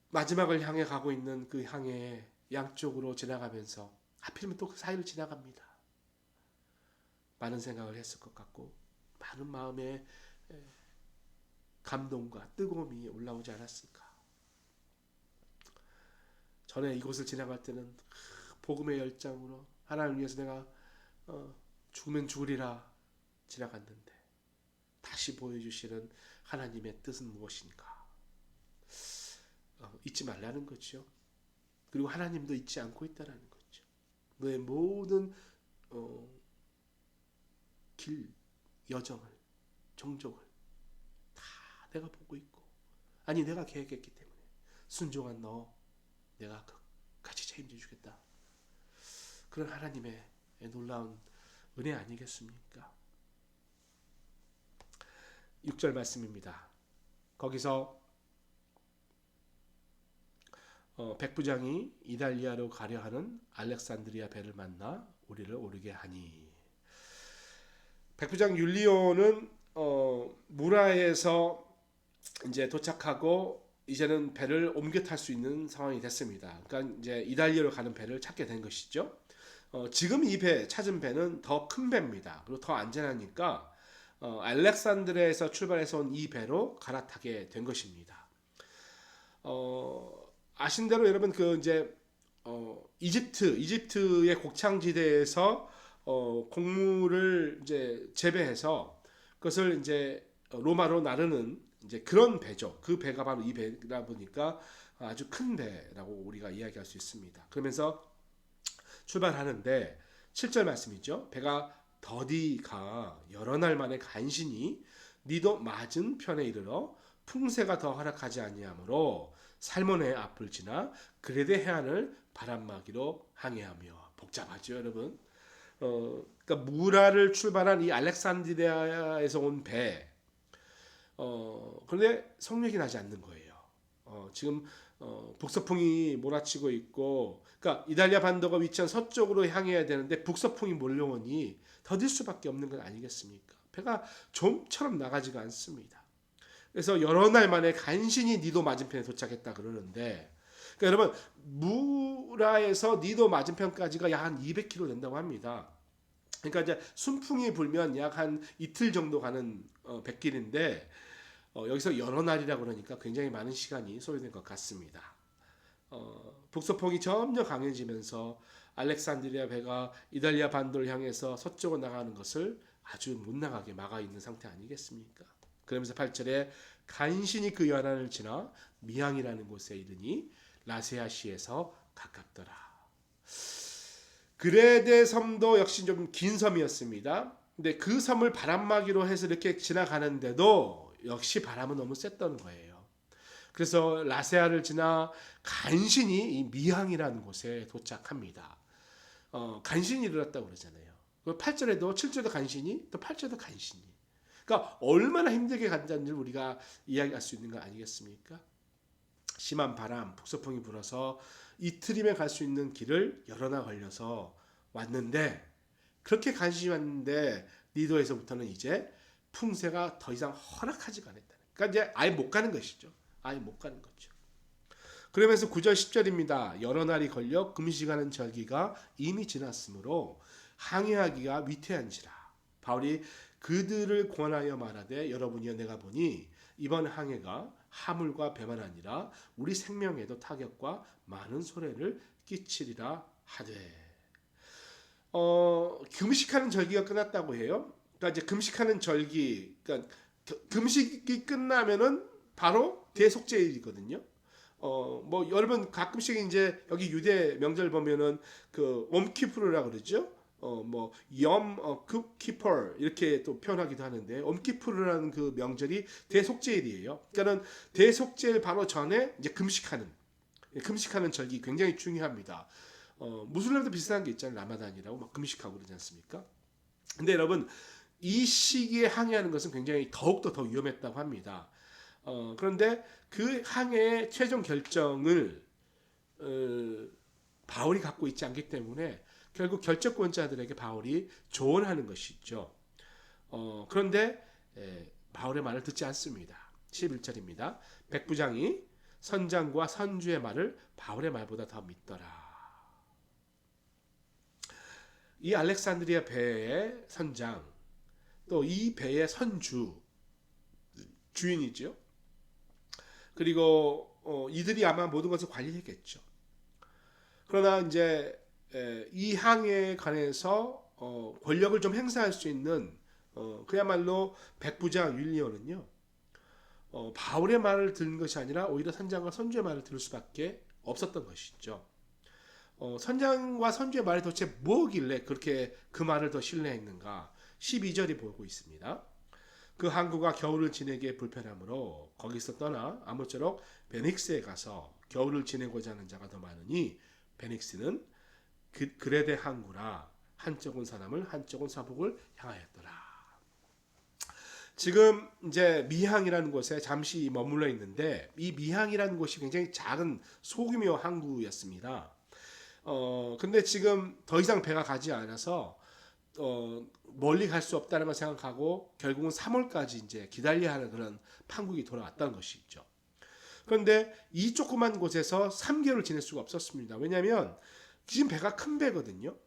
마지막을 향해 가고 있는 그 향해 양쪽으로 지나가면서 하필이면 또 그 사이를 지나갑니다. 많은 생각을 했을 것 같고 많은 마음의 감동과 뜨거움이 올라오지 않았을까. 전에 이곳을 지나갈 때는 복음의 열정으로 하나님을 위해서 내가 죽으면 죽으리라 지나갔는데 다시 보여주시는 하나님의 뜻은 무엇인가 잊지 말라는 거죠. 그리고 하나님도 잊지 않고 있다는 거죠. 너의 모든 길, 여정을, 정족을 다 내가 보고 있고 아니 내가 계획했기 때문에 순종한 너 내가 끝까지 책임져 주겠다. 그런 하나님의 놀라운 은혜 아니겠습니까? 6절 말씀입니다. 거기서 백부장이 이달리아로 가려 하는 알렉산드리아 배를 만나 우리를 오르게 하니. 백부장 율리오는 무라에서 이제 도착하고 이제는 배를 옮겨 탈 수 있는 상황이 됐습니다. 그러니까 이제 이달리아로 가는 배를 찾게 된 것이죠. 지금 이 배 찾은 배는 더 큰 배입니다. 그리고 더 안전하니까 알렉산드리아에서 출발해서 온 이 배로 갈아타게 된 것입니다. 아신 대로 여러분 그 이제 이집트의 곡창지대에서 곡물을 이제 재배해서 그것을 이제 로마로 나르는 이제 그런 배죠. 그 배가 바로 이 배다 보니까 아주 큰 배라고 우리가 이야기할 수 있습니다. 그러면서 출발하는데 7절 말씀이죠. 배가 더디가 여러 날 만에 간신히 니도 맞은 편에 이르러 풍세가 더 허락하지 아니하므로 살몬의 앞을 지나 그레데 해안을 바람막이로 항해하며. 복잡하죠, 여러분. 그러니까 무라를 출발한 이 알렉산드리아에서 온 배. 그런데 성력이 나지 않는 거예요. 지금 북서풍이 몰아치고 있고, 그러니까 이달리아 반도가 위치한 서쪽으로 향해야 되는데 북서풍이 몰려오니 더딜 수밖에 없는 건 아니겠습니까? 배가 좀처럼 나가지가 않습니다. 그래서 여러 날 만에 간신히 니도 맞은편에 도착했다 그러는데, 그러니까 여러분 무라에서 니도 맞은편까지가 약 한 200km 된다고 합니다. 그러니까 이제 순풍이 불면 약 한 이틀 정도 가는 백길인데 여기서 여러 날이라 그러니까 굉장히 많은 시간이 소요된 것 같습니다. 북서풍이 점점 강해지면서 알렉산드리아 배가 이달리아 반도를 향해서 서쪽으로 나가는 것을 아주 못 나가게 막아 있는 상태 아니겠습니까? 그러면서 8절에 간신히 그 연안을 지나 미항이라는 곳에 이르니 라세아시에서 가깝더라. 그레데 섬도 역시 좀 긴 섬이었습니다. 근데 그 섬을 바람막이로 해서 이렇게 지나가는데도 역시 바람은 너무 셌던 거예요. 그래서 라세아를 지나 간신히 이 미항이라는 곳에 도착합니다. 간신히 이르렀다고 그러잖아요. 8절에도 7절도 간신히, 또 8절도 간신히. 그러니까 얼마나 힘들게 간다는 우리가 이야기할 수 있는 거 아니겠습니까? 심한 바람, 북서풍이 불어서 이틀이면 갈 수 있는 길을 여러 날 걸려서 왔는데, 그렇게 간신히 왔는데 니도에서부터는 이제 풍세가 더 이상 허락하지가 않았다. 그러니까 이제 아예 못 가는 것이죠. 아예 못 가는 거죠. 그러면서 9절 10절입니다. 여러 날이 걸려 금식하는 절기가 이미 지났으므로 항해하기가 위태한지라. 바울이 그들을 권하여 말하되 여러분이여 내가 보니 이번 항해가 하물과 배만 아니라 우리 생명에도 타격과 많은 손해를 끼치리라 하되. 금식하는 절기가 끝났다고 해요. 그러니까 이제 금식하는 절기, 그러니까 금식이 끝나면은 바로 대속죄일이거든요. 뭐 여러분 가끔씩 이제 여기 유대 명절 보면은 그 옴키푸르라 그러죠. 키퍼 이렇게 또 표현하기도 하는데 옴키푸르라는 그 명절이 대속죄일이에요. 그러니까는 대속죄일 바로 전에 이제 금식하는 절기 굉장히 중요합니다. 무슬림도 비슷한 게 있잖아요. 라마단이라고 막 금식하고 그러지 않습니까? 근데 여러분 이 시기에 항해하는 것은 굉장히 더욱더 더 위험했다고 합니다. 그런데 그 항해의 최종 결정을 바울이 갖고 있지 않기 때문에 결국 결정권자들에게 바울이 조언하는 것이죠. 그런데 바울의 말을 듣지 않습니다. 11절입니다. 백부장이 선장과 선주의 말을 바울의 말보다 더 믿더라. 이 알렉산드리아 배의 선장, 또 이 배의 선주, 주인이죠. 그리고 이들이 아마 모든 것을 관리했겠죠. 그러나 이제 이 항해에 관해서 권력을 좀 행사할 수 있는 그야말로 백부장 율리오는요, 바울의 말을 듣는 것이 아니라 오히려 선장과 선주의 말을 들을 수밖에 없었던 것이죠. 선장과 선주의 말이 도대체 뭐길래 그렇게 그 말을 더 신뢰했는가? 12절이 보고 있습니다. 그 항구가 겨울을 지내기에 불편하므로 거기서 떠나 아무쪼록 베닉스에 가서 겨울을 지내고자 하는 자가 더 많으니 베닉스는 그레데 항구라 한쪽은 서남을 한쪽은 서북을 향하였더라. 지금 이제 미항이라는 곳에 잠시 머물러 있는데 이 미항이라는 곳이 굉장히 작은 소규모 항구였습니다. 근데 지금 더 이상 배가 가지 않아서 멀리 갈 수 없다는 걸 생각하고 결국은 3월까지 이제 기다려야 하는 그런 판국이 돌아왔다는 것이죠. 그런데 이 조그만 곳에서 3개월을 지낼 수가 없었습니다. 왜냐하면 지금 배가 큰 배거든요.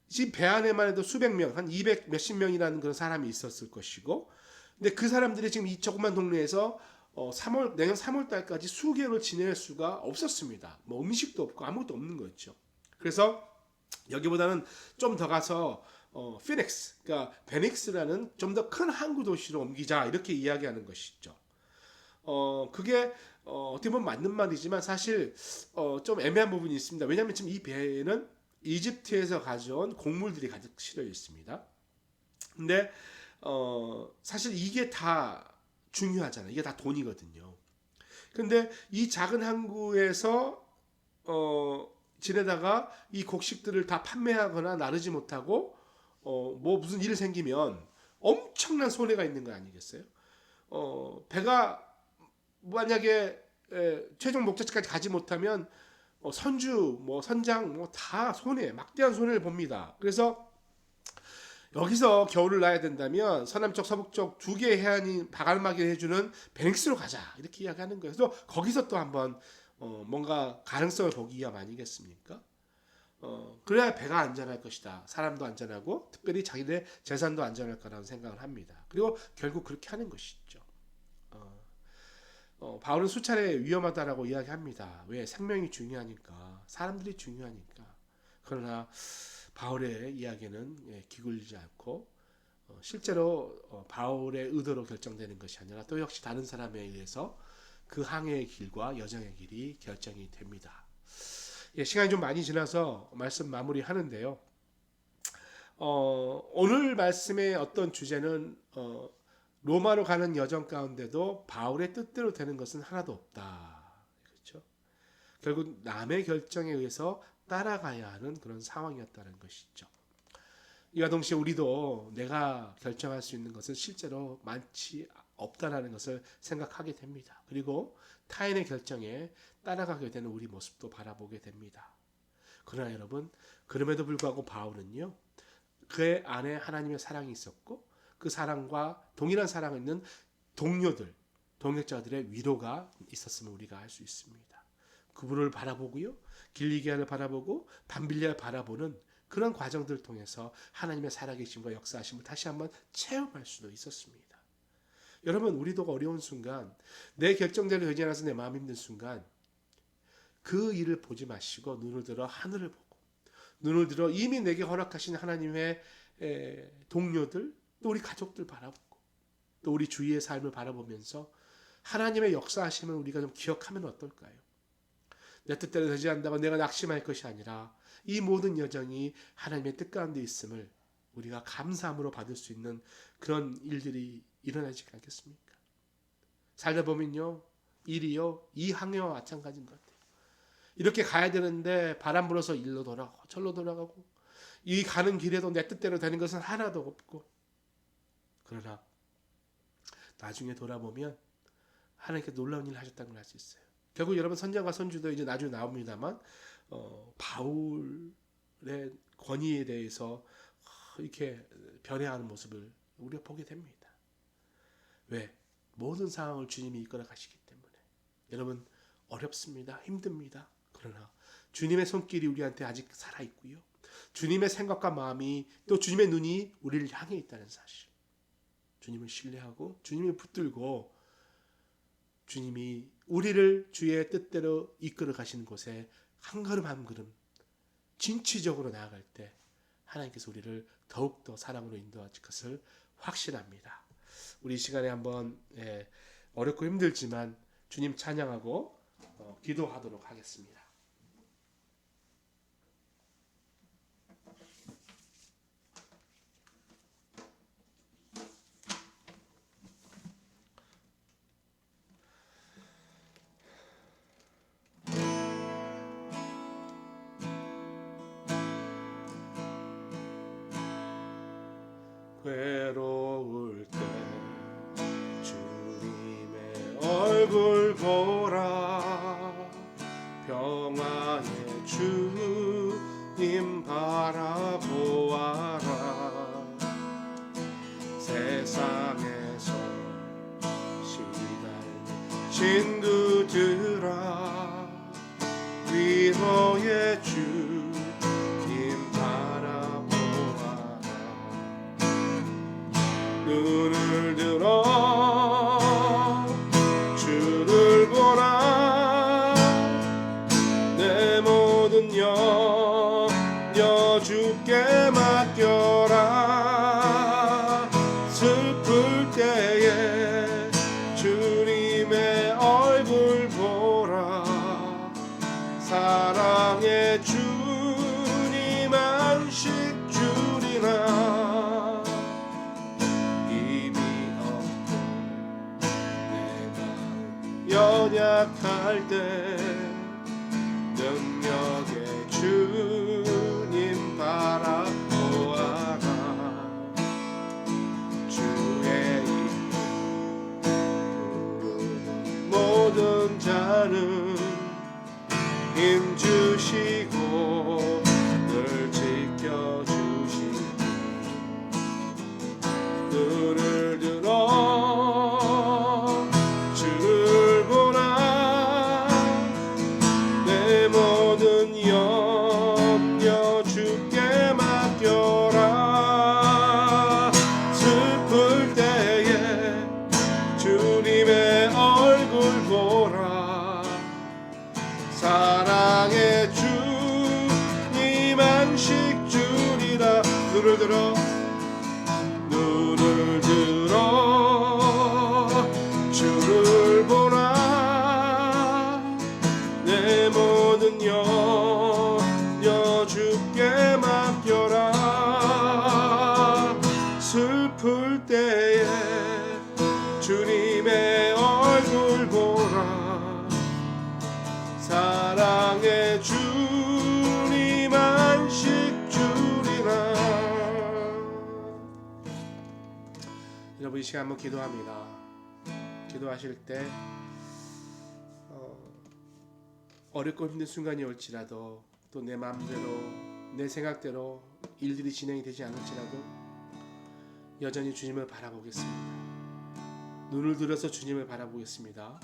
지금 배 안에만 해도 수백 명, 한 200 몇십 명이라는 그런 사람이 있었을 것이고, 근데 그 사람들이 지금 이 조그만 동네에서 내년 3월 달까지 수개월을 지낼 수가 없었습니다. 뭐 음식도 없고 아무것도 없는 거였죠. 그래서 여기보다는 좀 더 가서 피닉스, 그러니까 베닉스라는 좀 더 큰 항구 도시로 옮기자 이렇게 이야기하는 것이죠. 그게 어떻게 보면 맞는 말이지만 사실 좀 애매한 부분이 있습니다. 왜냐하면 지금 이 배에는 이집트에서 가져온 곡물들이 가득 실려 있습니다. 근데 사실 이게 다 중요하잖아요. 이게 다 돈이거든요. 근데 이 작은 항구에서 지내다가 이 곡식들을 다 판매하거나 나르지 못하고 뭐 무슨 일이 생기면 엄청난 손해가 있는 거 아니겠어요? 배가 만약에 최종 목적지까지 가지 못하면 선주, 뭐 선장, 뭐 다 막대한 손해를 봅니다. 그래서 여기서 겨울을 나야 된다면 서남쪽, 서북쪽 두 개의 해안이 바갈마게 해주는 베닉스로 가자 이렇게 이야기하는 거예요. 그래서 거기서 또 한번 뭔가 가능성을 보기 위함 아니겠습니까? 그래야 배가 안전할 것이다. 사람도 안전하고 특별히 자기네 재산도 안전할 거라는 생각을 합니다. 그리고 결국 그렇게 하는 것이죠. 바울은 수차례 위험하다라고 이야기합니다. 왜? 생명이 중요하니까, 사람들이 중요하니까. 그러나 바울의 이야기는 기굴리지 않고 실제로 바울의 의도로 결정되는 것이 아니라 또 역시 다른 사람에 의해서 그 항해의 길과 여정의 길이 결정이 됩니다. 시간이 좀 많이 지나서 말씀 마무리하는데요. 오늘 말씀의 어떤 주제는 로마로 가는 여정 가운데도 바울의 뜻대로 되는 것은 하나도 없다. 그렇죠? 결국 남의 결정에 의해서 따라가야 하는 그런 상황이었다는 것이죠. 이와 동시에 우리도 내가 결정할 수 있는 것은 실제로 많지 없다라는 것을 생각하게 됩니다. 그리고 타인의 결정에 따라가게 되는 우리 모습도 바라보게 됩니다. 그러나 여러분, 그럼에도 불구하고 바울은요, 그의 안에 하나님의 사랑이 있었고 그 사랑과 동일한 사랑을 있는 동역자들의 위로가 있었음을 우리가 알 수 있습니다. 그분을 바라보고요, 길리기아를 바라보고 밤빌리아를 바라보는 그런 과정들을 통해서 하나님의 살아계심과 역사하심을 다시 한번 체험할 수도 있었습니다. 여러분, 우리도 어려운 순간, 내 결정대로 되지 않아서 내 마음 힘든 순간 그 일을 보지 마시고 눈을 들어 하늘을 보고, 눈을 들어 이미 내게 허락하신 하나님의 동료들, 또 우리 가족들 바라보고, 또 우리 주위의 삶을 바라보면서 하나님의 역사하심을 우리가 좀 기억하면 어떨까요? 내 뜻대로 되지 않는다고 내가 낙심할 것이 아니라 이 모든 여정이 하나님의 뜻 가운데 있음을 우리가 감사함으로 받을 수 있는 그런 일들이 일어나지 않겠습니까? 살다 보면요, 일이요, 이 항해와 마찬가지인 것 같아요. 이렇게 가야 되는데 바람 불어서 일로 돌아가고 절로 돌아가고, 이 가는 길에도 내 뜻대로 되는 것은 하나도 없고, 그러나 나중에 돌아보면 하나님께 놀라운 일을 하셨다는 걸 알 수 있어요. 결국 여러분, 선장과 선주도 이제 나중에 나옵니다만 바울의 권위에 대해서 이렇게 변해하는 모습을 우리가 보게 됩니다. 왜? 모든 상황을 주님이 이끌어 가시기 때문에. 여러분, 어렵습니다. 힘듭니다. 그러나 주님의 손길이 우리한테 아직 살아있고요, 주님의 생각과 마음이, 또 주님의 눈이 우리를 향해 있다는 사실, 주님을 신뢰하고 주님을 붙들고 주님이 우리를 주의 뜻대로 이끌어 가시는 곳에 한 걸음 한 걸음 진취적으로 나아갈 때 하나님께서 우리를 더욱더 사랑으로 인도하실 것을 확신합니다. 우리 이 시간에 한번 어렵고 힘들지만 주님 찬양하고 기도하도록 하겠습니다. 외로울 때 주님의 얼굴 보라, 평안의 주님 바라보아라. 세상에서 시달린 친구들 주께 맡겨라. 슬플 때에 주님의 얼굴 보라. 사랑의 주님 안식 주리라. 힘이 없고 내가 연약할 때 능력의 주님 바라보아라. 주의 이름 모든 자는 힘 주시고 늘 지켜주시고 눈을 들어 주를 보라. 내 모든 염려 주께 맡겨라. 슬플 때에 주님의 얼굴 보라. 사랑의 주님 안식 주리라. 눈을 들어 주를 보라. 내 모든 염려 주께 맡겨라. 슬플 때에 주님의 얼굴 보라. 사랑의 주님 안식 주리라. 여러분, 이 시간 한번 기도합니다. 기도하실 때 어렵고 힘든 순간이 올지라도, 또 내 마음대로 내 생각대로 일들이 진행이 되지 않을지라도 여전히 주님을 바라보겠습니다. 눈을 들어서 주님을 바라보겠습니다.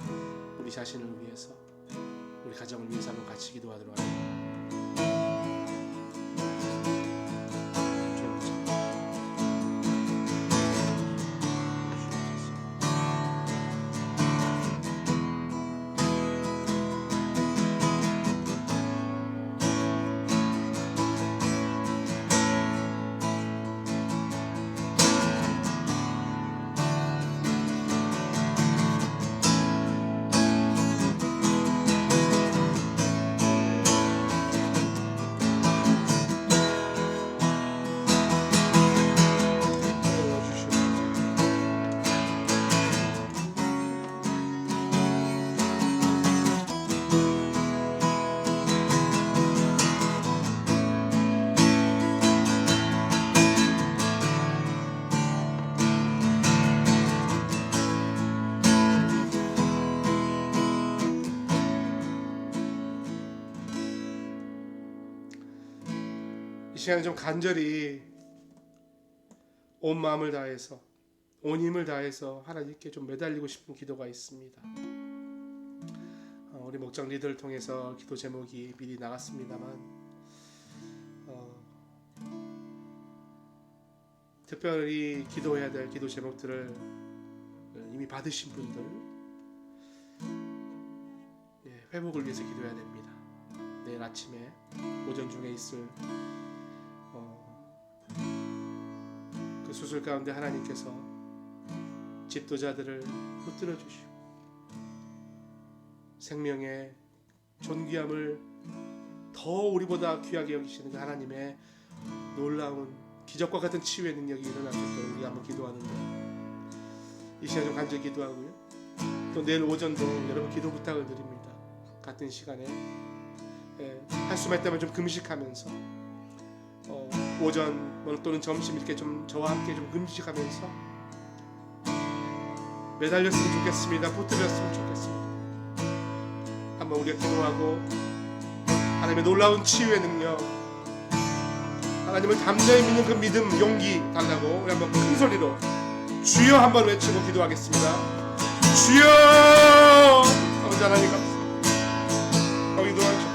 우리 자신을 위해서, 우리 가정을 위해서 한번 같이 기도하도록 합니다. 이 시간에 좀 간절히 온 마음을 다해서, 온 힘을 다해서 하나님께 좀 매달리고 싶은 기도가 있습니다. 우리 목장 리더를 통해서 기도 제목이 미리 나갔습니다만, 특별히 기도해야 될 기도 제목들을 이미 받으신 분들, 회복을 위해서 기도해야 됩니다. 내일 아침에 오전 중에 있을 그 수술 가운데 하나님께서 집도자들을 붙들어 주시고 생명의 존귀함을 더 우리보다 귀하게 여기시는 그 하나님의 놀라운 기적과 같은 치유의 능력이 일어날 수 있도록 우리 한번 기도하는데, 이 시간 좀 간절히 기도하고요. 또 내일 오전도 여러분 기도 부탁을 드립니다. 같은 시간에 할 수만 있다면 좀 금식하면서 오전 또는 점심 이렇게 좀 저와 함께 좀 금식하면서 매달렸으면 좋겠습니다. 붙들렸으면 좋겠습니다. 한번 우리가 기도하고 하나님의 놀라운 치유의 능력, 하나님을 담대히 믿는 그 믿음, 용기 달라고 우리 한번 큰 소리로 주여 한번 외치고 기도하겠습니다. 주여! 아버지 하나님 감사합니다. 거기 도와주시고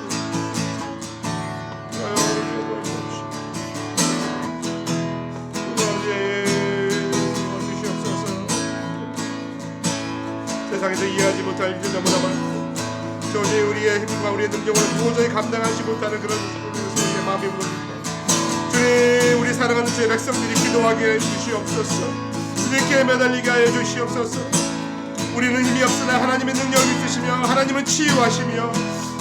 세상에서 이해하지 못할 일들 너무나 많고 도저히 우리의 힘과 우리의 능력으로 도저히 감당하지 못하는 그런 우리의 마음이 무너집니다. 주님, 우리 사랑하는 주의 백성들이 기도하게 해주시옵소서. 주님께 매달리게 하여 주시옵소서. 우리는 힘이 없으나 하나님의 능력이 있으시며 하나님은 치유하시며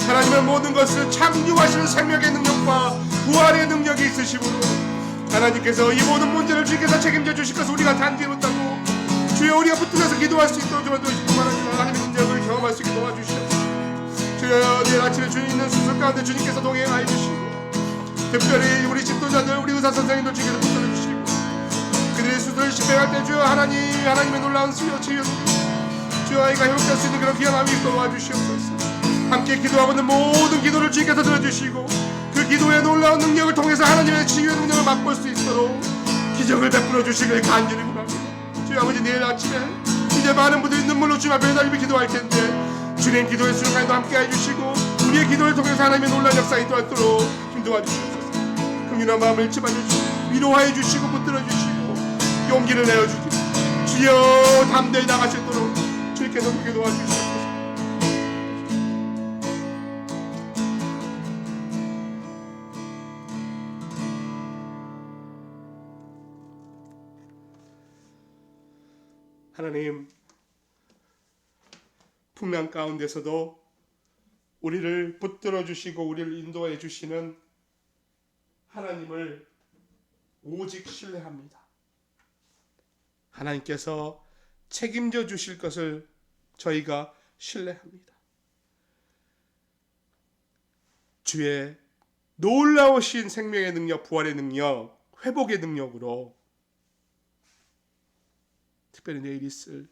하나님은 모든 것을 창조하시는 생명의 능력과 부활의 능력이 있으시므로 하나님께서 이 모든 문제를 주께서 책임져 주실 것을 우리가 단지 못하고 주여 우리가 붙들어서 기도할 수 있도록 도와주시고 하나님의 능력을 경험할 수 있게 도와주시옵소서. 주여 내일 아침에 주님 있는 수술 가운데 주님께서 동행하여 주시고 특별히 우리 집도자들 우리 의사선생님들 주께서 붙들어 주시고 그들의 수술을 집행할 때 주여 하나님의 놀라운 수요 치유 주여 아이가 회복될 수 있는 그런 귀한 마음이 도와주시옵소서. 함께 기도하고 있는 모든 기도를 주께서 들어주시고 그 기도의 놀라운 능력을 통해서 하나님의 치유의 능력을 맛볼 수 있도록 기적을 베풀어 주시길 간절히 구합니다. 주여 아버지 내일 아침에 이제 많은 분들이 눈물로 주님 앞에 매달리며 기도할 텐데 주님 기도의 수련관에도 함께 해주시고 우리의 기도를 통해서 하나님의 놀라운 역사가 있도록 도와주시옵소서. 긍휼한 마음을 잃지 말아주시고 위로하여 주시고 붙들어 주시고 용기를 내어주시고 주여 담대히 나갈 수 있도록 주님께서 그렇게 도와주시옵소서. 하나님, 풍랑 가운데서도 우리를 붙들어 주시고 우리를 인도해 주시는 하나님을 오직 신뢰합니다. 하나님께서 책임져 주실 것을 저희가 신뢰합니다. 주의 놀라우신 생명의 능력, 부활의 능력, 회복의 능력으로 특별히 내일 있을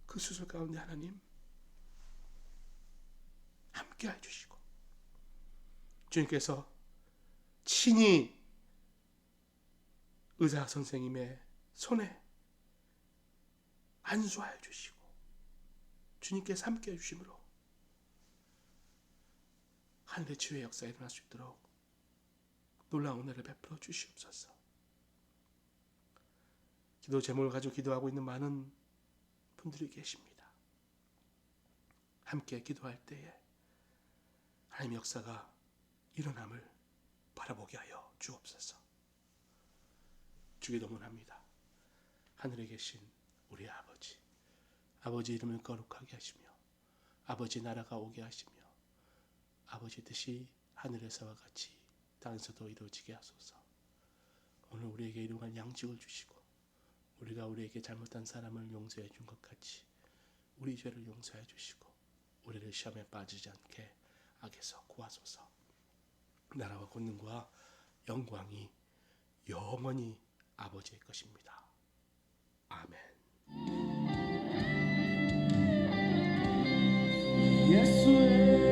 그 수술 가운데 하나님 함께 해주시고 주님께서 친히 의사 선생님의 손에 안수하여 주시고 주님께서 함께 해주심으로 하늘의 치유의 역사가 일어날 수 있도록 놀라운 은혜를 베풀어 주시옵소서. 기도 제목을 가지고 기도하고 있는 많은 분들이 계십니다. 함께 기도할 때에 하나님의 역사가 일어남을 바라보게 하여 주옵소서. 주께 동원합니다. 하늘에 계신 우리 아버지, 아버지 이름을 거룩하게 하시며 아버지 나라가 오게 하시며 아버지 뜻이 하늘에서와 같이 땅에서도 이루어지게 하소서. 오늘 우리에게 일용할 양식을 주시고 우리가 우리에게 잘못한 사람을 용서해 준 것 같이 우리 죄를 용서해 주시고 우리를 시험에 빠지지 않게 악에서 구하소서. 나라와 권능과 영광이 영원히 아버지의 것입니다. 아멘. 예수의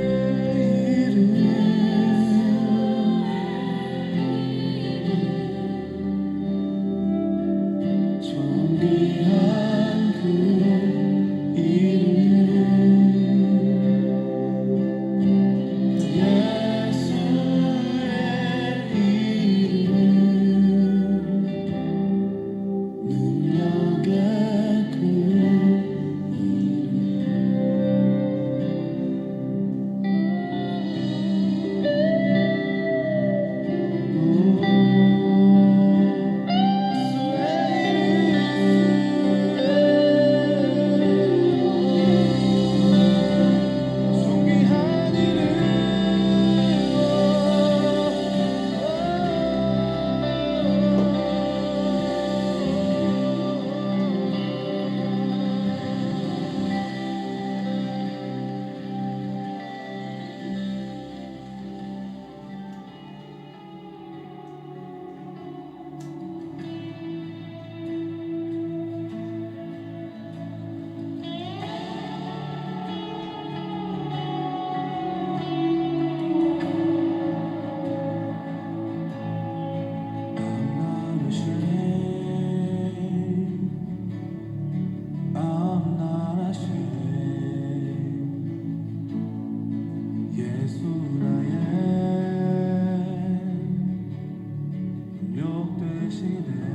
대신에